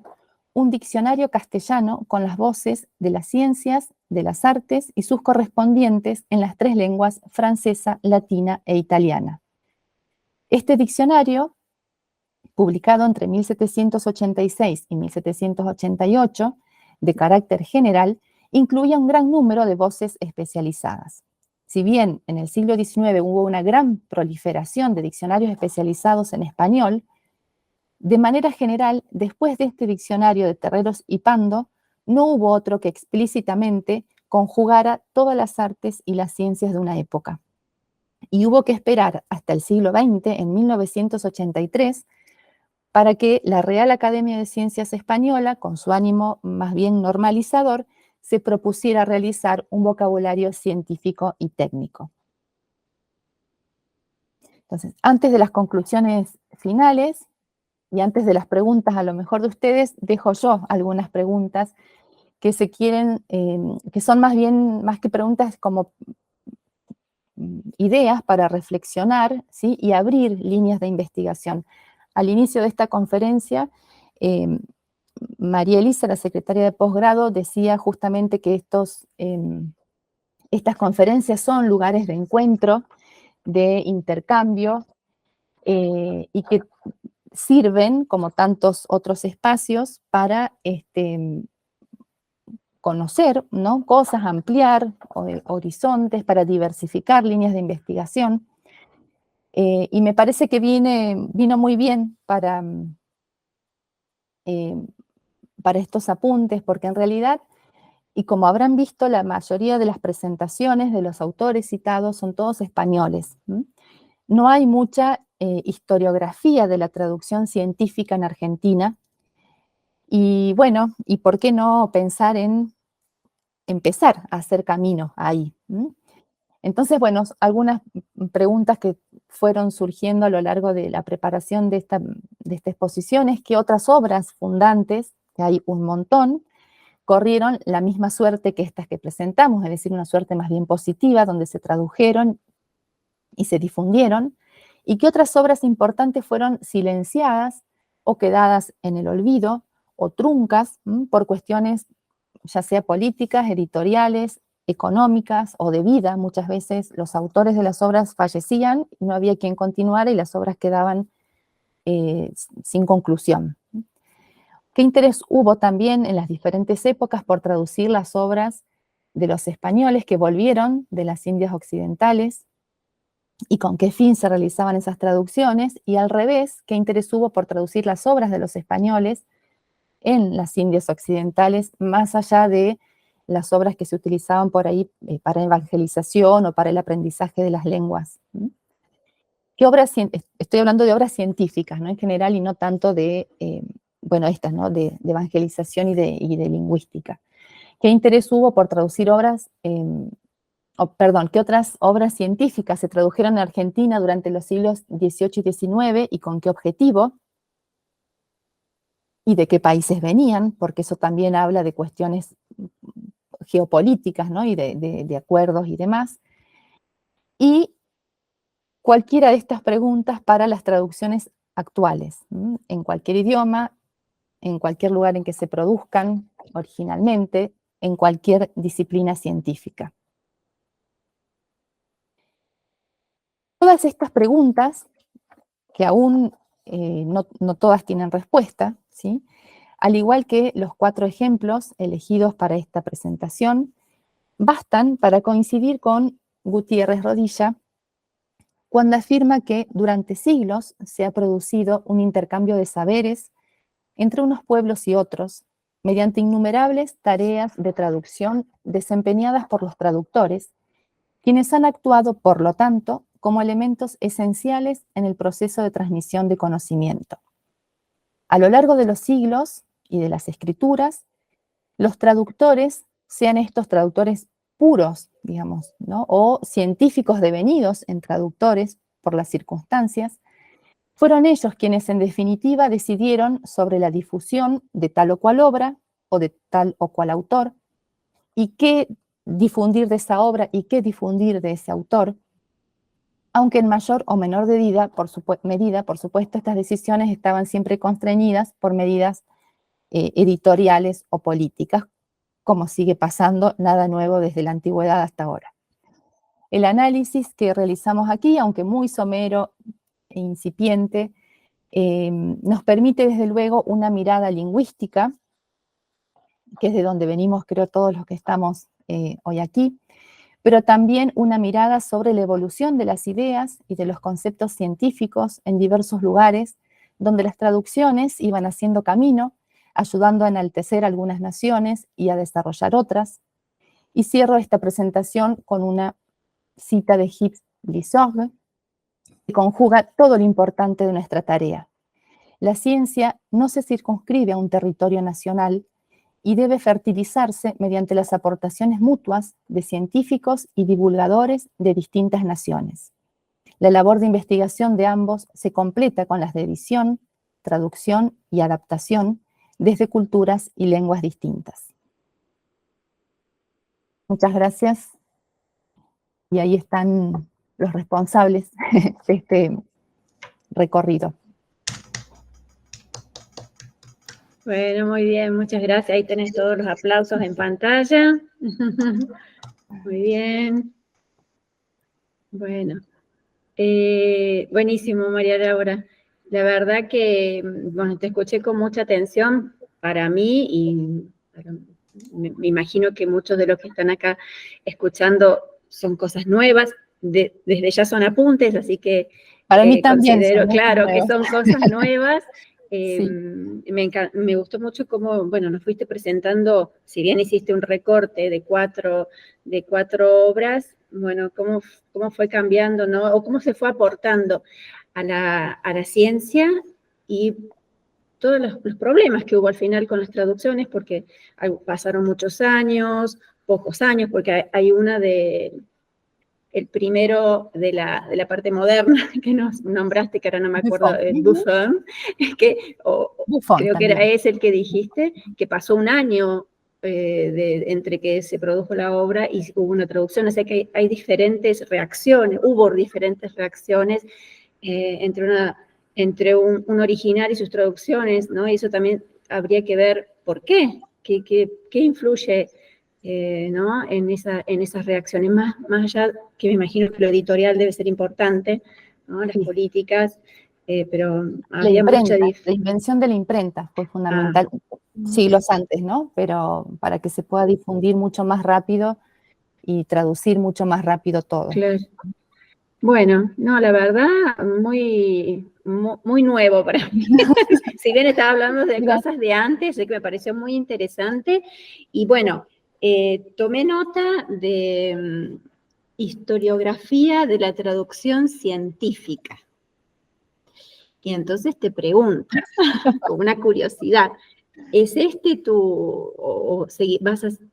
un diccionario castellano con las voces de las ciencias, de las artes y sus correspondientes en las tres lenguas francesa, latina e italiana. Este diccionario, publicado entre 1786 y 1788, de carácter general, incluía un gran número de voces especializadas. Si bien en el siglo XIX hubo una gran proliferación de diccionarios especializados en español, de manera general, después de este diccionario de Terreros y Pando, no hubo otro que explícitamente conjugara todas las artes y las ciencias de una época. Y hubo que esperar hasta el siglo XX, en 1983, para que la Real Academia de Ciencias Española, con su ánimo más bien normalizador, se propusiera realizar un vocabulario científico y técnico. Entonces, antes de las conclusiones finales y antes de las preguntas a lo mejor de ustedes, dejo yo algunas preguntas que se quieren, que son más bien, más que preguntas, como ideas para reflexionar, ¿sí? Y abrir líneas de investigación. Al inicio de esta conferencia, María Elisa, la secretaria de posgrado, decía justamente que estas conferencias son lugares de encuentro, de intercambio, y que sirven, como tantos otros espacios, para conocer, ¿no?, cosas, ampliar horizontes, para diversificar líneas de investigación. Y me parece que vino muy bien para estos apuntes, porque en realidad, y como habrán visto, la mayoría de las presentaciones de los autores citados son todos españoles. No hay mucha historiografía de la traducción científica en Argentina. Y bueno, ¿y por qué no pensar en empezar a hacer camino ahí? Entonces, bueno, algunas preguntas que fueron surgiendo a lo largo de la preparación de esta exposición es que otras obras fundantes, que hay un montón, corrieron la misma suerte que estas que presentamos, es decir, una suerte más bien positiva, donde se tradujeron y se difundieron, y que otras obras importantes fueron silenciadas o quedadas en el olvido o truncas por cuestiones ya sea políticas, editoriales, económicas o de vida. Muchas veces los autores de las obras fallecían, no había quien continuara y las obras quedaban sin conclusión. ¿Qué interés hubo también en las diferentes épocas por traducir las obras de los españoles que volvieron de las Indias Occidentales y con qué fin se realizaban esas traducciones, y al revés, qué interés hubo por traducir las obras de los españoles en las Indias Occidentales, más allá de las obras que se utilizaban por ahí para evangelización o para el aprendizaje de las lenguas. ¿Qué obras? Estoy hablando de obras científicas, ¿no? En general, y no tanto de, bueno, estas, ¿no? De evangelización y de lingüística. ¿Qué interés hubo por traducir obras, qué otras obras científicas se tradujeron en Argentina durante los siglos XVIII y XIX y con qué objetivo? ¿Y de qué países venían? Porque eso también habla de cuestiones geopolíticas, ¿no? Y de acuerdos y demás. Y cualquiera de estas preguntas para las traducciones actuales, en cualquier idioma, en cualquier lugar en que se produzcan originalmente, en cualquier disciplina científica. Todas estas preguntas, que aún no todas tienen respuesta, ¿sí? Al igual que los 4 ejemplos elegidos para esta presentación, bastan para coincidir con Gutiérrez Rodilla cuando afirma que durante siglos se ha producido un intercambio de saberes entre unos pueblos y otros, mediante innumerables tareas de traducción desempeñadas por los traductores, quienes han actuado, por lo tanto, como elementos esenciales en el proceso de transmisión de conocimiento. A lo largo de los siglos y de las escrituras, los traductores, sean estos traductores puros, digamos, ¿no? O científicos devenidos en traductores por las circunstancias, fueron ellos quienes en definitiva decidieron sobre la difusión de tal o cual obra o de tal o cual autor, y qué difundir de esa obra y qué difundir de ese autor, aunque en mayor o menor medida, por supuesto, estas decisiones estaban siempre constreñidas por medidas editoriales o políticas, como sigue pasando, nada nuevo desde la antigüedad hasta ahora. El análisis que realizamos aquí, aunque muy somero e incipiente, nos permite desde luego una mirada lingüística, que es de donde venimos, creo, todos los que estamos hoy aquí, pero también una mirada sobre la evolución de las ideas y de los conceptos científicos en diversos lugares, donde las traducciones iban haciendo camino, ayudando a enaltecer algunas naciones y a desarrollar otras. Y cierro esta presentación con una cita de Gilles Lissorgue, que conjuga todo lo importante de nuestra tarea. La ciencia no se circunscribe a un territorio nacional y debe fertilizarse mediante las aportaciones mutuas de científicos y divulgadores de distintas naciones. La labor de investigación de ambos se completa con las de edición, traducción y adaptación desde culturas y lenguas distintas. Muchas gracias. Y ahí están los responsables de este recorrido. Bueno, muy bien, muchas gracias. Ahí tenés todos los aplausos en pantalla. Muy bien. Bueno, buenísimo, María Laura. La verdad que, bueno, te escuché con mucha atención para mí y me imagino que muchos de los que están acá escuchando son cosas nuevas, desde ya son apuntes, así que para mí también considero, claro, que son cosas nuevas. Sí. Me gustó mucho cómo, bueno, nos fuiste presentando, si bien hiciste un recorte de cuatro obras, bueno, cómo fue cambiando, ¿no? O cómo se fue aportando a la ciencia y todos los problemas que hubo al final con las traducciones, porque pasaron muchos años, pocos años, porque hay una el primero de la parte moderna que nos nombraste, que ahora no me acuerdo, Buffon, Buffon creo también. que era ese el que dijiste, que pasó un año entre que se produjo la obra y hubo una traducción, o sea que hay diferentes reacciones, hubo diferentes reacciones entre un original y sus traducciones, ¿no? Y eso también habría que ver por qué, qué influye ¿no? en esas reacciones, más allá que me imagino que lo editorial debe ser importante, ¿no? Las políticas, pero había mucha La invención de la imprenta fue fundamental. siglos antes, ¿no? Pero para que se pueda difundir mucho más rápido y traducir mucho más rápido todo. Claro. Bueno, no, la verdad, muy nuevo para mí. Si bien estaba hablando de cosas de antes, sé que me pareció muy interesante. Y bueno, tomé nota de historiografía de la traducción científica. Y entonces te pregunto, con una curiosidad, ¿es este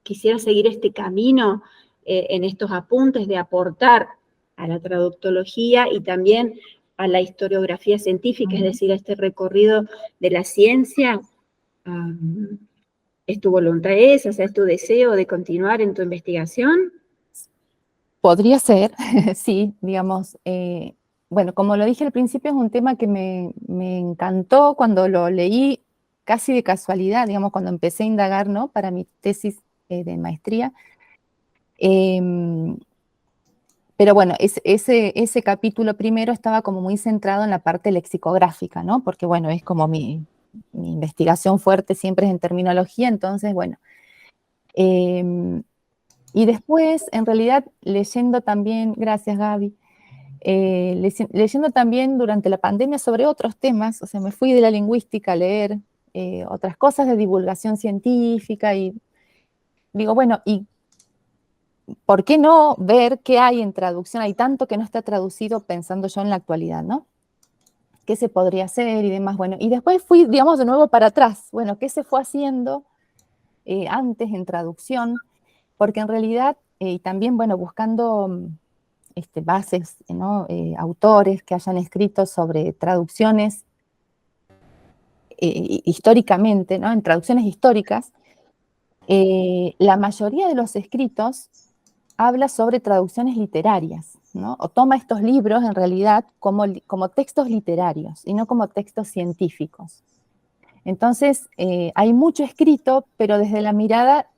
quisieras seguir este camino en estos apuntes de aportar a la traductología y también a la historiografía científica, es decir, a este recorrido de la ciencia? ¿Es tu voluntad esa, o sea, es tu deseo de continuar en tu investigación? Podría ser, sí, digamos. Bueno, como lo dije al principio, es un tema que me encantó cuando lo leí casi de casualidad, digamos, cuando empecé a indagar, ¿no? Para mi tesis de maestría. Pero bueno, ese capítulo primero estaba como muy centrado en la parte lexicográfica, ¿no? Porque bueno, es como mi investigación fuerte siempre es en terminología, entonces bueno. Y después, en realidad, leyendo también, gracias Gaby, leyendo también durante la pandemia sobre otros temas, o sea, me fui de la lingüística a leer otras cosas de divulgación científica y digo, bueno, ¿y por qué no ver qué hay en traducción? Hay tanto que no está traducido pensando yo en la actualidad, ¿no? ¿Qué se podría hacer y demás? Bueno, y después fui, digamos, de nuevo para atrás. Bueno, ¿qué se fue haciendo antes en traducción? Porque en realidad, y también, bueno, buscando bases, ¿no? Autores que hayan escrito sobre traducciones históricamente, ¿no? En traducciones históricas, la mayoría de los escritos habla sobre traducciones literarias, ¿no? O toma estos libros en realidad como textos literarios y no como textos científicos. Entonces, hay mucho escrito, pero desde la mirada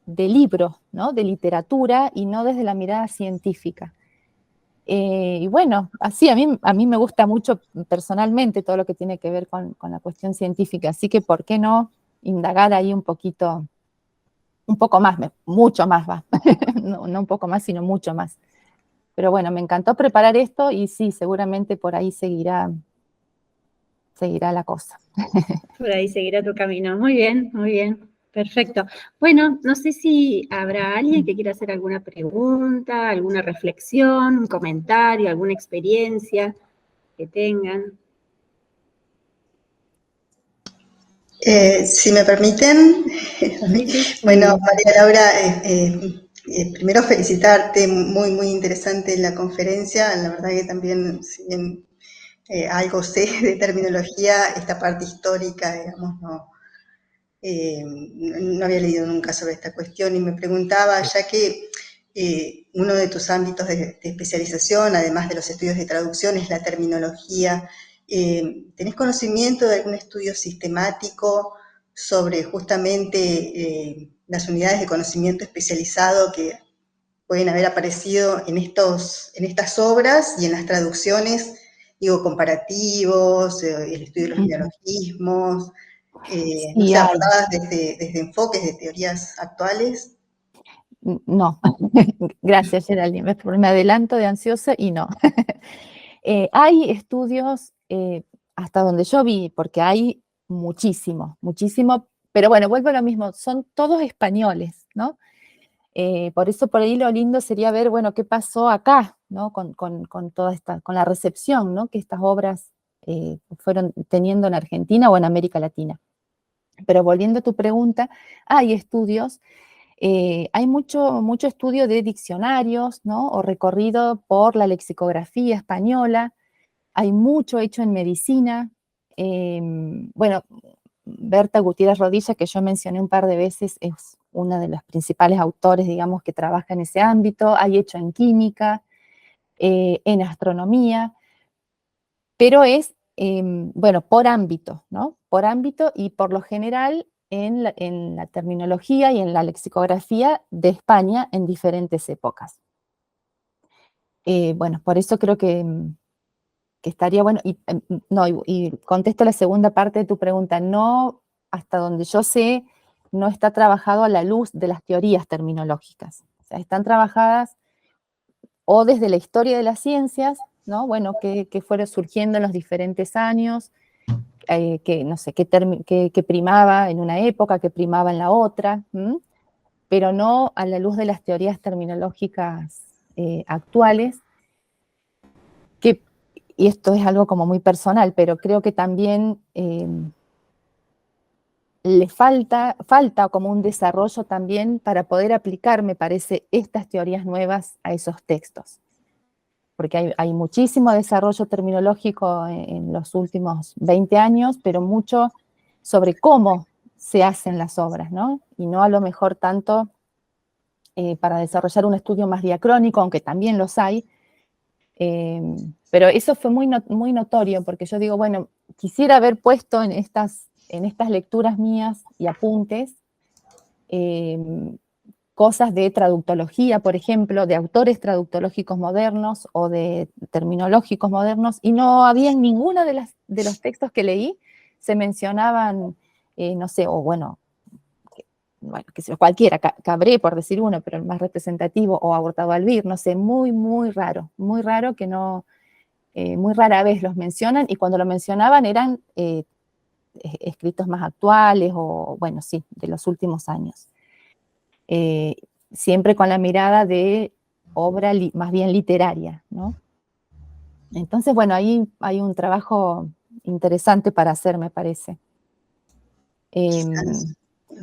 de libro, ¿no? De literatura y no desde la mirada científica. Y bueno, así a mí me gusta mucho personalmente todo lo que tiene que ver con la cuestión científica, así que ¿por qué no indagar ahí un poquito, un poco más, mucho más va, no un poco más, sino mucho más. Pero bueno, me encantó preparar esto y sí, seguramente por ahí seguirá la cosa. Por ahí seguirá tu camino. Muy bien, muy bien. Perfecto. Bueno, no sé si habrá alguien que quiera hacer alguna pregunta, alguna reflexión, un comentario, alguna experiencia que tengan. Si me permiten, bueno, María Laura, primero felicitarte, muy interesante la conferencia, la verdad que también, si bien algo sé de terminología, esta parte histórica, digamos, no había leído nunca sobre esta cuestión y me preguntaba, ya que uno de tus ámbitos de especialización, además de los estudios de traducción, es la terminología. ¿Tenés conocimiento de algún estudio sistemático sobre justamente las unidades de conocimiento especializado que pueden haber aparecido en estas obras y en las traducciones, digo, comparativos, el estudio de los neologismos? ¿No se abordadas desde enfoques de teorías actuales? No, gracias Geraldine, me adelanto de ansiosa y no. Hay estudios, hasta donde yo vi, porque hay muchísimo, pero bueno, vuelvo a lo mismo, son todos españoles, ¿no? Por eso por ahí lo lindo sería ver, bueno, qué pasó acá, ¿no? Con toda con la recepción, ¿no? Que estas obras fueron teniendo en Argentina o en América Latina. Pero volviendo a tu pregunta, hay estudios, hay mucho estudio de diccionarios, ¿no? O recorrido por la lexicografía española, hay mucho hecho en medicina. Bueno, Berta Gutiérrez Rodilla, que yo mencioné un par de veces, es una de los principales autores, digamos, que trabaja en ese ámbito. Hay hecho en química, en astronomía, pero es, bueno, por ámbito, ¿no? Por ámbito y por lo general en la terminología y en la lexicografía de España en diferentes épocas. Bueno, por eso creo que estaría bueno, y contesto la segunda parte de tu pregunta, no hasta donde yo sé, no está trabajado a la luz de las teorías terminológicas. O sea, están trabajadas o desde la historia de las ciencias, ¿no? Bueno, que fueron surgiendo en los diferentes años, que no sé, que primaba en una época, que primaba en la otra, pero no a la luz de las teorías terminológicas actuales, y esto es algo como muy personal, pero creo que también le falta como un desarrollo también para poder aplicar, me parece, estas teorías nuevas a esos textos. Porque hay muchísimo desarrollo terminológico en los últimos 20 años, pero mucho sobre cómo se hacen las obras, ¿no? Y no a lo mejor tanto para desarrollar un estudio más diacrónico, aunque también los hay, pero eso fue muy notorio, porque yo digo, bueno, quisiera haber puesto en estas lecturas mías y apuntes cosas de traductología, por ejemplo, de autores traductológicos modernos o de terminológicos modernos, y no había en ninguno de los textos que leí, se mencionaban, no sé, o bueno, que sé, cualquiera, Cabré, por decir uno, pero el más representativo, o Hurtado Albir, no sé, muy raro que no, muy rara vez los mencionan, y cuando lo mencionaban eran escritos más actuales, o bueno, sí, de los últimos años. Siempre con la mirada de obra más bien literaria, ¿no? Entonces, bueno, ahí hay un trabajo interesante para hacer, me parece. Un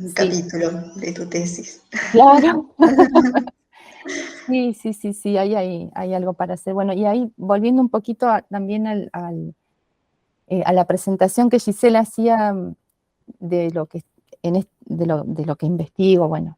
sí. capítulo de tu tesis. Claro. Sí, hay algo para hacer. Bueno, y ahí, volviendo un poquito también a la presentación que Gisela hacía de lo que investigo, bueno,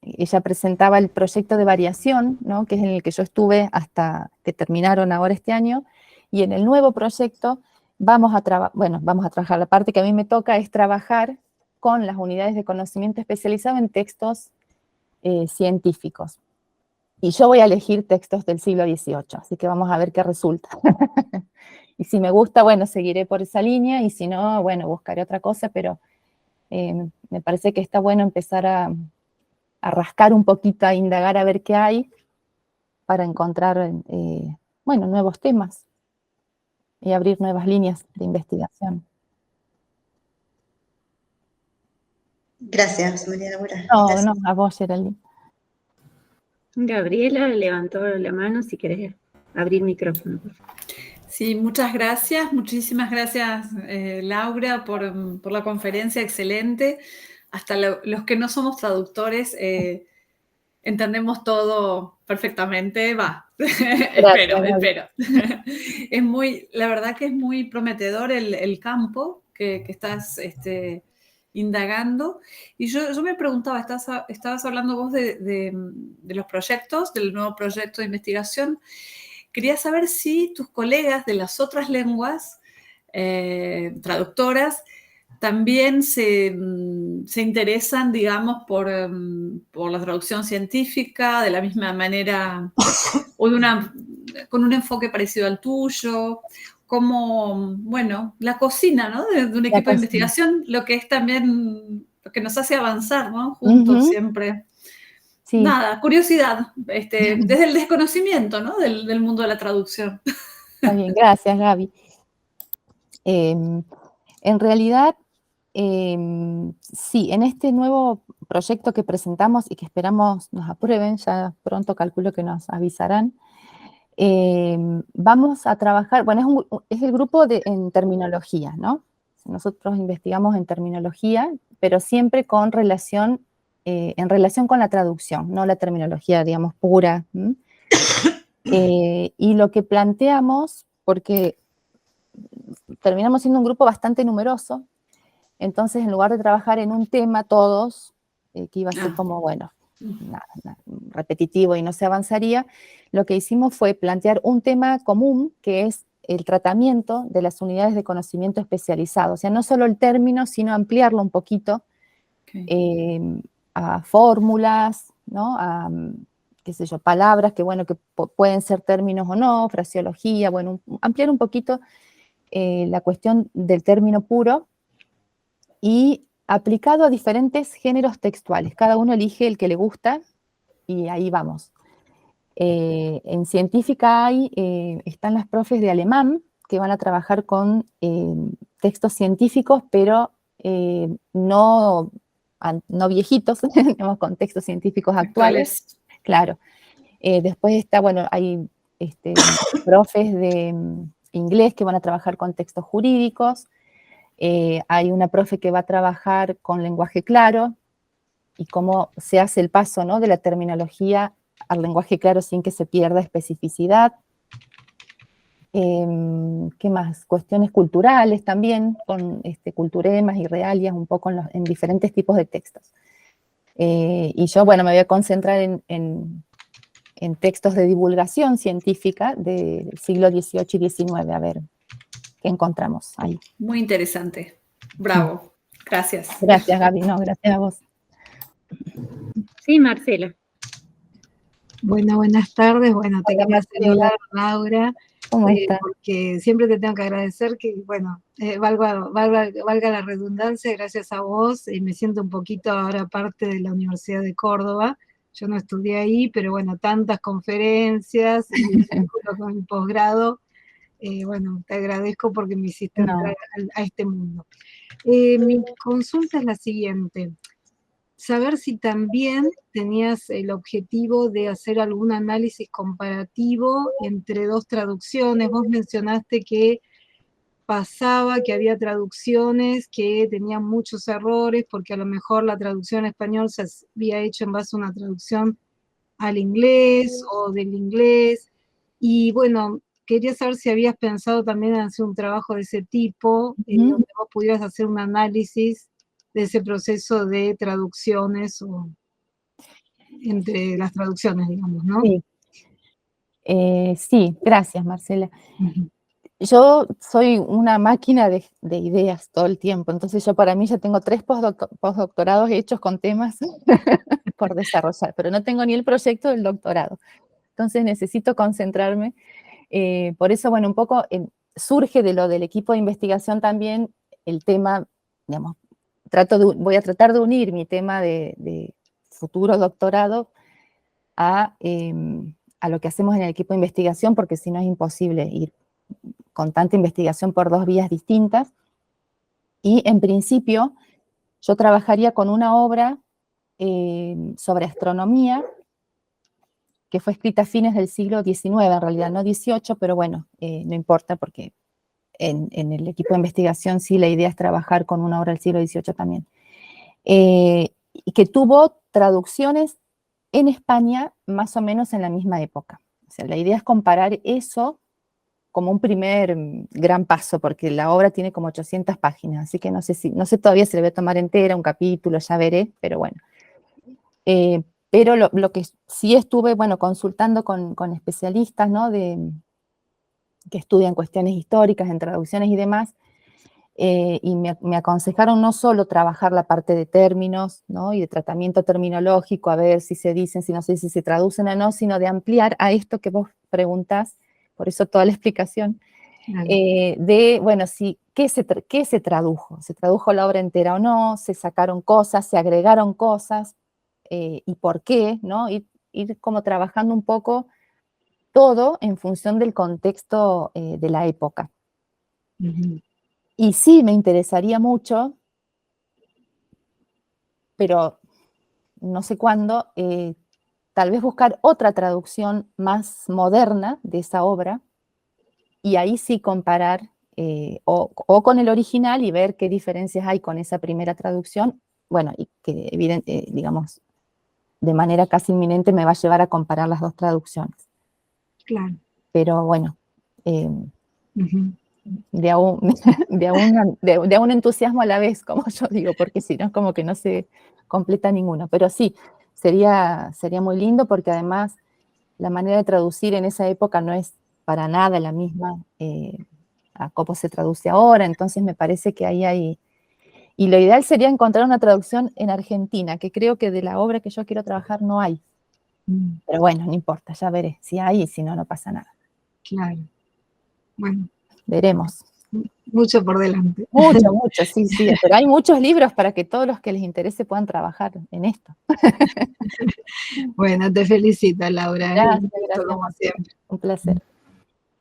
ella presentaba el proyecto de variación, ¿no? Que es en el que yo estuve hasta que terminaron ahora este año, y en el nuevo proyecto vamos a trabajar, la parte que a mí me toca es trabajar con las unidades de conocimiento especializado en textos científicos. Y yo voy a elegir textos del siglo XVIII, así que vamos a ver qué resulta. Y si me gusta, bueno, seguiré por esa línea, y si no, bueno, buscaré otra cosa, pero me parece que está bueno empezar a rascar un poquito, a indagar, a ver qué hay, para encontrar, bueno, nuevos temas y abrir nuevas líneas de investigación. Gracias, María Laura. No, a vos, Geraldine. Gabriela levantó la mano, si querés abrir micrófono, por favor. Sí, muchas gracias, muchísimas gracias, Laura, por la conferencia excelente. Hasta los que no somos traductores entendemos todo perfectamente, espero. La verdad que es muy prometedor el campo que estás indagando. Y yo me preguntaba, estabas hablando vos de los proyectos, del nuevo proyecto de investigación. Quería saber si tus colegas de las otras lenguas traductoras también se interesan, digamos, por la traducción científica de la misma manera o con un enfoque parecido al tuyo, como, bueno, la cocina, ¿no? De un equipo de investigación, lo que es también lo que nos hace avanzar, ¿no? Juntos siempre. Sí. Nada, curiosidad, desde el desconocimiento, ¿no? Del mundo de la traducción. Está bien, gracias, Gaby. En realidad, sí, en este nuevo proyecto que presentamos y que esperamos nos aprueben, ya pronto calculo que nos avisarán, vamos a trabajar, bueno, es el grupo en terminología, ¿no? Nosotros investigamos en terminología, pero siempre en relación con la traducción, no la terminología, digamos, pura. Y lo que planteamos, porque terminamos siendo un grupo bastante numeroso, entonces en lugar de trabajar en un tema todos, que iba a ser como, bueno, nada, repetitivo y no se avanzaría, lo que hicimos fue plantear un tema común, que es el tratamiento de las unidades de conocimiento especializado. O sea, no solo el término, sino ampliarlo un poquito a fórmulas, ¿no? A, qué sé yo, palabras que, bueno, que pueden ser términos o no, fraseología, bueno, ampliar un poquito la cuestión del término puro, y aplicado a diferentes géneros textuales. Cada uno elige el que le gusta y ahí vamos. En científica están las profes de alemán que van a trabajar con textos científicos, pero no viejitos, digamos, con textos científicos actuales. Claro. Después está, bueno, hay profes de inglés que van a trabajar con textos jurídicos. Hay una profe que va a trabajar con lenguaje claro y cómo se hace el paso, ¿no?, de la terminología al lenguaje claro sin que se pierda especificidad. ¿Qué más? Cuestiones culturales también, con culturemas y realias un poco en diferentes tipos de textos. Y yo, bueno, me voy a concentrar en textos de divulgación científica del siglo XVIII y XIX, a ver qué encontramos ahí. Muy interesante. Bravo. Gracias. Gracias, Gaby. No, gracias a vos. Sí, Marcela. Bueno, buenas tardes. Bueno, te quería saludar, Laura, ¿Cómo estás? porque siempre te tengo que agradecer que, bueno, valga la redundancia, gracias a vos, me siento un poquito ahora parte de la Universidad de Córdoba. Yo no estudié ahí, pero bueno, tantas conferencias y con el posgrado. Bueno, te agradezco porque me hiciste entrar a este mundo. Mi consulta es la siguiente. Saber si también tenías el objetivo de hacer algún análisis comparativo entre dos traducciones. Vos mencionaste que pasaba, que había traducciones que tenían muchos errores, porque a lo mejor la traducción en español se había hecho en base a una traducción al inglés o del inglés. Y bueno, quería saber si habías pensado también en hacer un trabajo de ese tipo, donde vos pudieras hacer un análisis de ese proceso de traducciones o entre las traducciones, digamos, ¿no? Sí, sí, gracias, Marcela. Yo soy una máquina de ideas todo el tiempo, entonces yo para mí ya tengo 3 postdoctorados hechos con temas por desarrollar, pero no tengo ni el proyecto del doctorado. Entonces necesito concentrarme. Por eso, bueno, un poco surge de lo del equipo de investigación también el tema, digamos, voy a tratar de unir mi tema de futuro doctorado a lo que hacemos en el equipo de investigación, porque si no es imposible ir con tanta investigación por 2 vías distintas. Y en principio yo trabajaría con una obra sobre astronomía que fue escrita a fines del siglo XIX, en realidad no XVIII, pero bueno, no importa porque en el equipo de investigación sí la idea es trabajar con una obra del siglo XVIII también. Y que tuvo traducciones en España más o menos en la misma época. O sea, la idea es comparar eso como un primer gran paso, porque la obra tiene como 800 páginas, así que no sé todavía si le voy a tomar entera, un capítulo, ya veré, pero bueno. Pero lo que sí estuve, bueno, consultando con especialistas, ¿no?, que estudian cuestiones históricas, en traducciones y demás, y me aconsejaron no solo trabajar la parte de términos, ¿no?, y de tratamiento terminológico, a ver si se dicen, si no sé si se traducen o no, sino de ampliar a esto que vos preguntás, por eso toda la explicación, de, bueno, ¿qué se tradujo? ¿Se tradujo la obra entera o no? ¿Se sacaron cosas? ¿Se agregaron cosas? ¿Y por qué? ¿No? Ir como trabajando un poco todo en función del contexto de la época. Y sí, me interesaría mucho, pero no sé cuándo, tal vez buscar otra traducción más moderna de esa obra, y ahí sí comparar o con el original y ver qué diferencias hay con esa primera traducción, bueno, y que digamos, de manera casi inminente me va a llevar a comparar las 2 traducciones. Claro. Pero bueno, de a un entusiasmo a la vez, como yo digo, porque si no es como que no se completa ninguno. Pero sí, sería muy lindo porque además la manera de traducir en esa época no es para nada la misma a cómo se traduce ahora, entonces me parece que ahí hay... Y lo ideal sería encontrar una traducción en Argentina, que creo que de la obra que yo quiero trabajar no hay. Pero bueno, no importa, ya veré si hay y si no, no pasa nada. Claro. Bueno. Veremos. mucho por delante. Mucho, mucho, sí, sí, pero hay muchos libros para que todos los que les interese puedan trabajar en esto. Bueno, te felicito, Laura. Gracias, Un gusto, como siempre. un placer.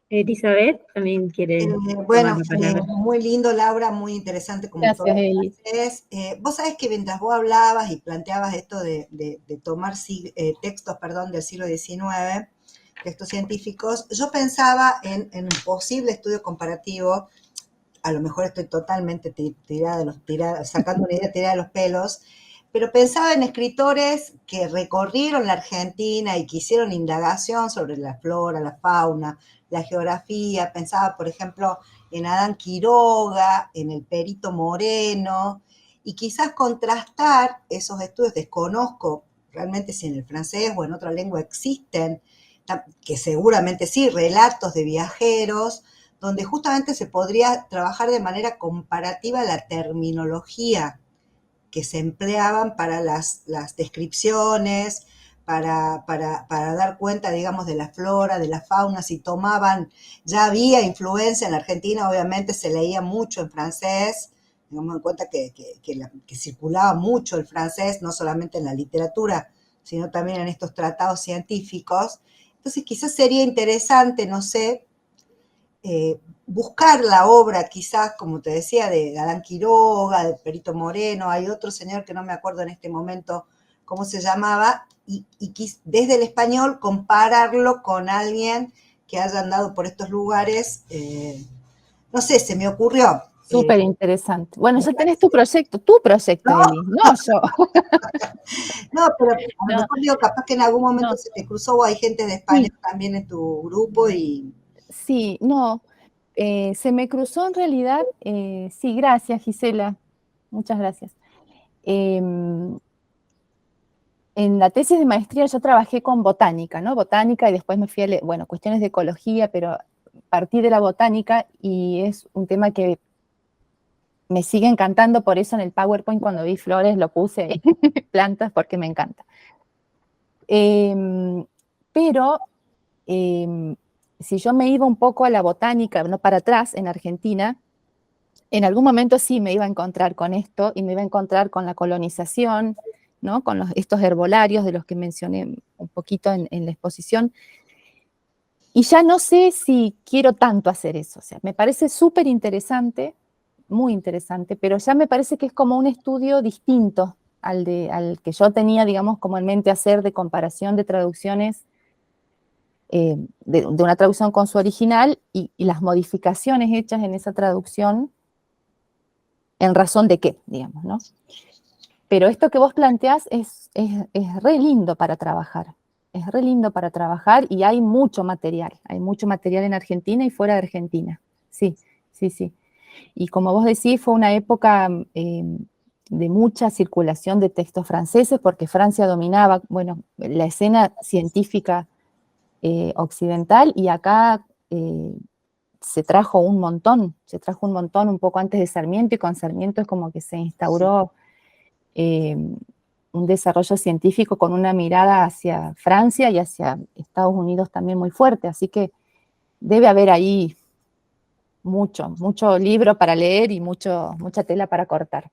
Elizabeth también quiere Bueno, tomar la palabra. muy lindo, Laura, muy interesante como Gracias, todo lo Eli. que haces. Vos sabés que mientras vos hablabas y planteabas esto de tomar textos, perdón, del siglo XIX, textos científicos, yo pensaba en un posible estudio comparativo. A lo mejor estoy totalmente sacando una idea tirada de los pelos, pero pensaba en escritores que recorrieron la Argentina y que hicieron indagación sobre la flora, la fauna, la geografía. Pensaba, por ejemplo, en Adán Quiroga, en el Perito Moreno, y quizás contrastar esos estudios. Desconozco realmente si en el francés o en otra lengua existen, que seguramente sí, relatos de viajeros, donde justamente se podría trabajar de manera comparativa la terminología que se empleaban para las descripciones, para dar cuenta, digamos, de la flora, de la fauna, si tomaban, ya había influencia en la Argentina, obviamente se leía mucho en francés, tengamos en cuenta que circulaba mucho el francés, no solamente en la literatura, sino también en estos tratados científicos. Entonces quizás sería interesante, no sé, buscar la obra quizás, como te decía, de Adán Quiroga, de Perito Moreno, hay otro señor que no me acuerdo en este momento cómo se llamaba, y desde el español compararlo con alguien que haya andado por estos lugares, no sé, se me ocurrió. Súper interesante. Bueno, ya tenés tu proyecto, No. Eli, no yo. No, pero a lo mejor digo, capaz que en algún momento No. se te cruzó o hay gente de España Sí. también en tu grupo y... Sí, no, se me cruzó en realidad, sí, gracias Gisela, muchas gracias. En la tesis de maestría yo trabajé con botánica, ¿no? Botánica y después me fui a, bueno, cuestiones de ecología, pero partí de la botánica y es un tema que me sigue encantando, por eso en el PowerPoint cuando vi flores lo puse, plantas, porque me encanta. Pero si yo me iba un poco a la botánica, no para atrás, en Argentina, en algún momento sí me iba a encontrar con esto y me iba a encontrar con la colonización, ¿no? Con estos herbolarios de los que mencioné un poquito en la exposición. Y ya no sé si quiero tanto hacer eso. O sea, me parece súper interesante, muy interesante, pero ya me parece que es como un estudio distinto al que yo tenía, digamos, como en mente hacer de comparación de traducciones, de una traducción con su original y las modificaciones hechas en esa traducción en razón de qué, digamos, ¿no? Pero esto que vos planteás es re lindo para trabajar. Es re lindo para trabajar y hay mucho material. Hay mucho material en Argentina y fuera de Argentina. Sí, sí, sí. Y como vos decís, fue una época de mucha circulación de textos franceses porque Francia dominaba, bueno, la escena científica occidental y acá se trajo un montón un poco antes de Sarmiento y con Sarmiento es como que se instauró un desarrollo científico con una mirada hacia Francia y hacia Estados Unidos también muy fuerte, así que debe haber ahí mucho libro para leer y mucha tela para cortar.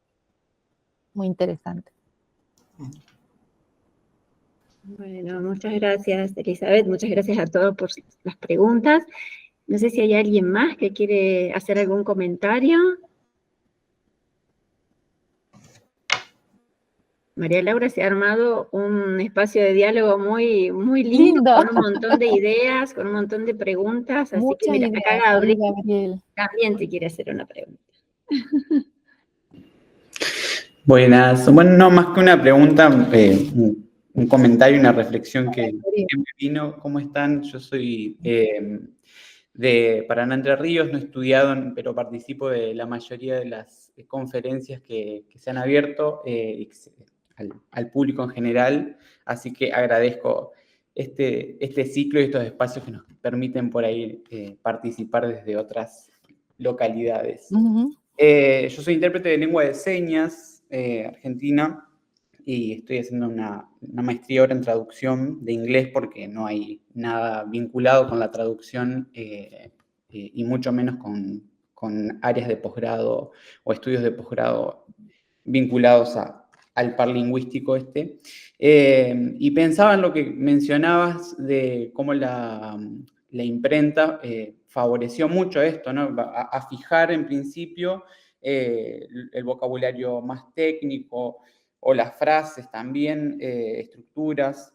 Muy interesante. Bueno, muchas gracias, Elizabeth. Muchas gracias a todos por las preguntas. No sé si hay alguien más que quiere hacer algún comentario. María Laura se ha armado un espacio de diálogo muy, muy lindo, con un montón de ideas, con un montón de preguntas. Así Muchas que mira, ideas, acá Gabriel también te quiere hacer una pregunta. Buenas. Bueno, no, más que una pregunta, un comentario, una reflexión que me vino. ¿Cómo están? Yo soy de Paraná, Entre Ríos, no he estudiado, pero participo de la mayoría de las conferencias que se han abierto al público en general, así que agradezco este ciclo y estos espacios que nos permiten por ahí participar desde otras localidades. Yo soy intérprete de lengua de señas argentina y estoy haciendo una maestría ahora en traducción de inglés porque no hay nada vinculado con la traducción y mucho menos con con áreas de posgrado o estudios de posgrado vinculados al par lingüístico este. Y pensaba en lo que mencionabas de cómo la imprenta favoreció mucho esto, ¿no? A fijar en principio el vocabulario más técnico o las frases también, estructuras.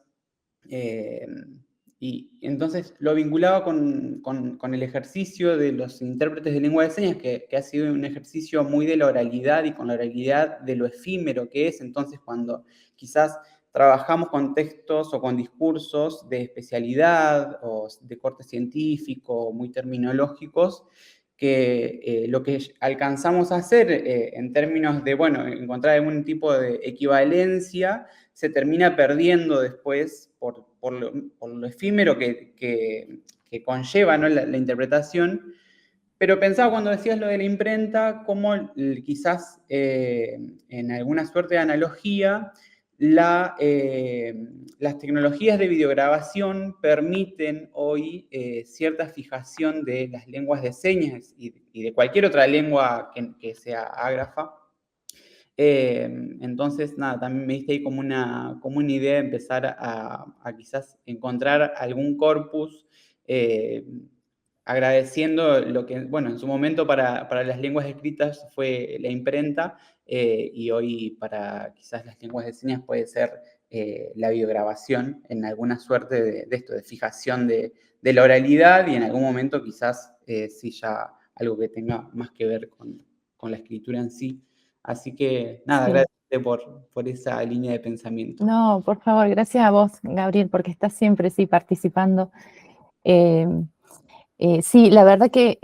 Y entonces lo vinculaba con el ejercicio de los intérpretes de lengua de señas, que ha sido un ejercicio muy de la oralidad y con la oralidad de lo efímero que es. Entonces, cuando quizás trabajamos con textos o con discursos de especialidad o de corte científico, muy terminológicos, que lo que alcanzamos a hacer en términos de, bueno, encontrar algún tipo de equivalencia, se termina perdiendo después por lo efímero que conlleva, ¿no? la interpretación. Pero pensaba cuando decías lo de la imprenta, como quizás en alguna suerte de analogía, las tecnologías de videograbación permiten hoy cierta fijación de las lenguas de señas y de cualquier otra lengua que sea ágrafa. Entonces, nada, también me diste ahí como una idea de empezar a quizás encontrar algún corpus, agradeciendo lo que, bueno, en su momento para las lenguas escritas fue la imprenta, y hoy para quizás las lenguas de señas puede ser la videograbación en alguna suerte de esto, de fijación de la oralidad, y en algún momento quizás sí ya algo que tenga más que ver con la escritura en sí. Así que, nada, Sí. gracias por esa línea de pensamiento. No, por favor, gracias a vos, Gabriel, porque estás siempre, sí, participando. Sí, la verdad que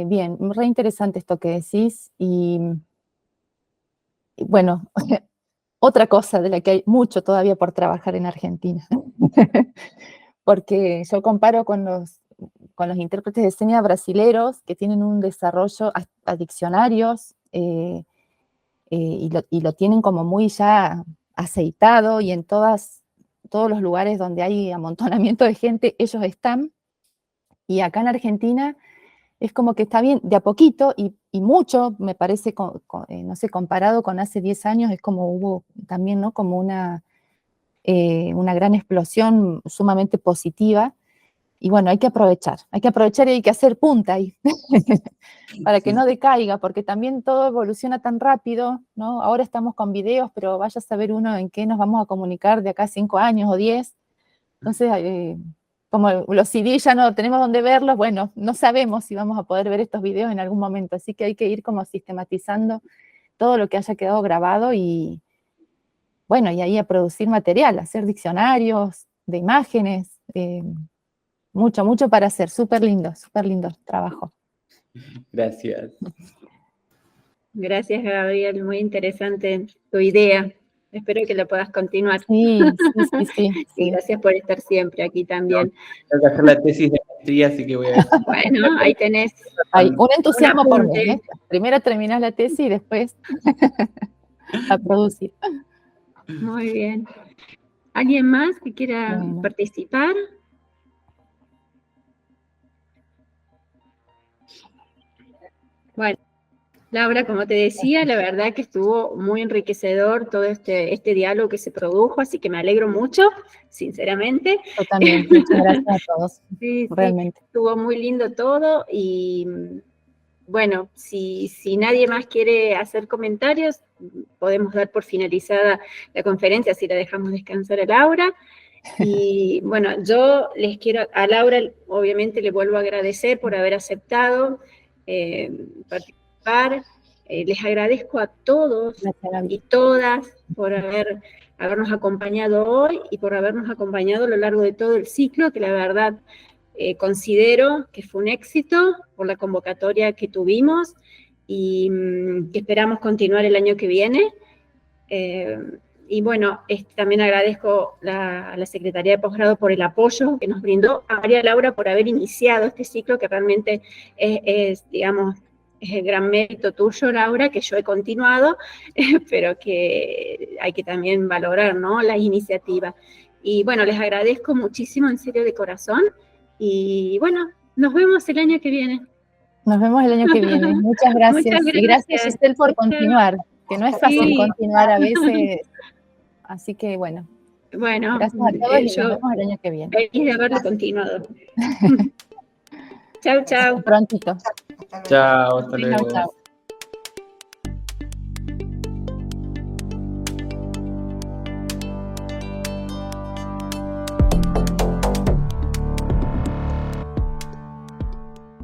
bien, re interesante esto que decís. Y bueno, otra cosa de la que hay mucho todavía por trabajar en Argentina. Porque yo comparo con los intérpretes de señas brasileros, que tienen un desarrollo a diccionarios, y lo tienen como muy ya aceitado, y en todos los lugares donde hay amontonamiento de gente, ellos están. Y acá en Argentina es como que está bien, de a poquito, y mucho, me parece, no sé, comparado con hace 10 años, es como hubo también, ¿no? Como una gran explosión sumamente positiva. Y bueno, hay que aprovechar y hay que hacer punta ahí, para que no decaiga, porque también todo evoluciona tan rápido, ¿no? Ahora estamos con videos, pero vaya a saber uno en qué nos vamos a comunicar de acá a 5 años o 10. Entonces, como los CD ya no tenemos dónde verlos, bueno, no sabemos si vamos a poder ver estos videos en algún momento, así que hay que ir como sistematizando todo lo que haya quedado grabado, y bueno, y ahí a producir material, hacer diccionarios de imágenes, mucho para hacer, súper lindo trabajo. Gracias. Gracias, Gabriel, muy interesante tu idea. Espero que la puedas continuar. Sí. Y gracias por estar siempre aquí también. Tengo que hacer la tesis de maestría, así que voy a... Bueno, ahí tenés. Hay un entusiasmo por apunte. mes, ¿eh? Primero terminás la tesis y después a producir. Muy bien. ¿Alguien más que quiera participar? Bueno, Laura, como te decía, la verdad que estuvo muy enriquecedor todo este diálogo que se produjo, así que me alegro mucho, sinceramente. Yo también, muchas gracias a todos, Sí, realmente. sí, estuvo muy lindo todo, y bueno, si nadie más quiere hacer comentarios, podemos dar por finalizada la conferencia, si la dejamos descansar a Laura. Y bueno, yo les quiero, a Laura obviamente le vuelvo a agradecer por haber aceptado participar. Les agradezco a todos y todas por habernos acompañado hoy y por habernos acompañado a lo largo de todo el ciclo, que la verdad considero que fue un éxito por la convocatoria que tuvimos, y que esperamos continuar el año que viene. Y bueno, también agradezco a la Secretaría de Posgrado por el apoyo que nos brindó, a María Laura por haber iniciado este ciclo, que realmente digamos, es el gran mérito tuyo, Laura, que yo he continuado, pero que hay que también valorar, ¿no?, las iniciativas. Y bueno, les agradezco muchísimo, en serio, de corazón. Y bueno, Nos vemos el año que viene. Nos vemos el año que viene. Muchas gracias. Muchas Y gracias, Giselle, por continuar, que no es fácil continuar a veces. Así que, bueno. Bueno, gracias a todos y yo nos vemos el año que viene. feliz de haberlo continuado. Chau, chau. Prontito. Chao, hasta luego. Chau, chau.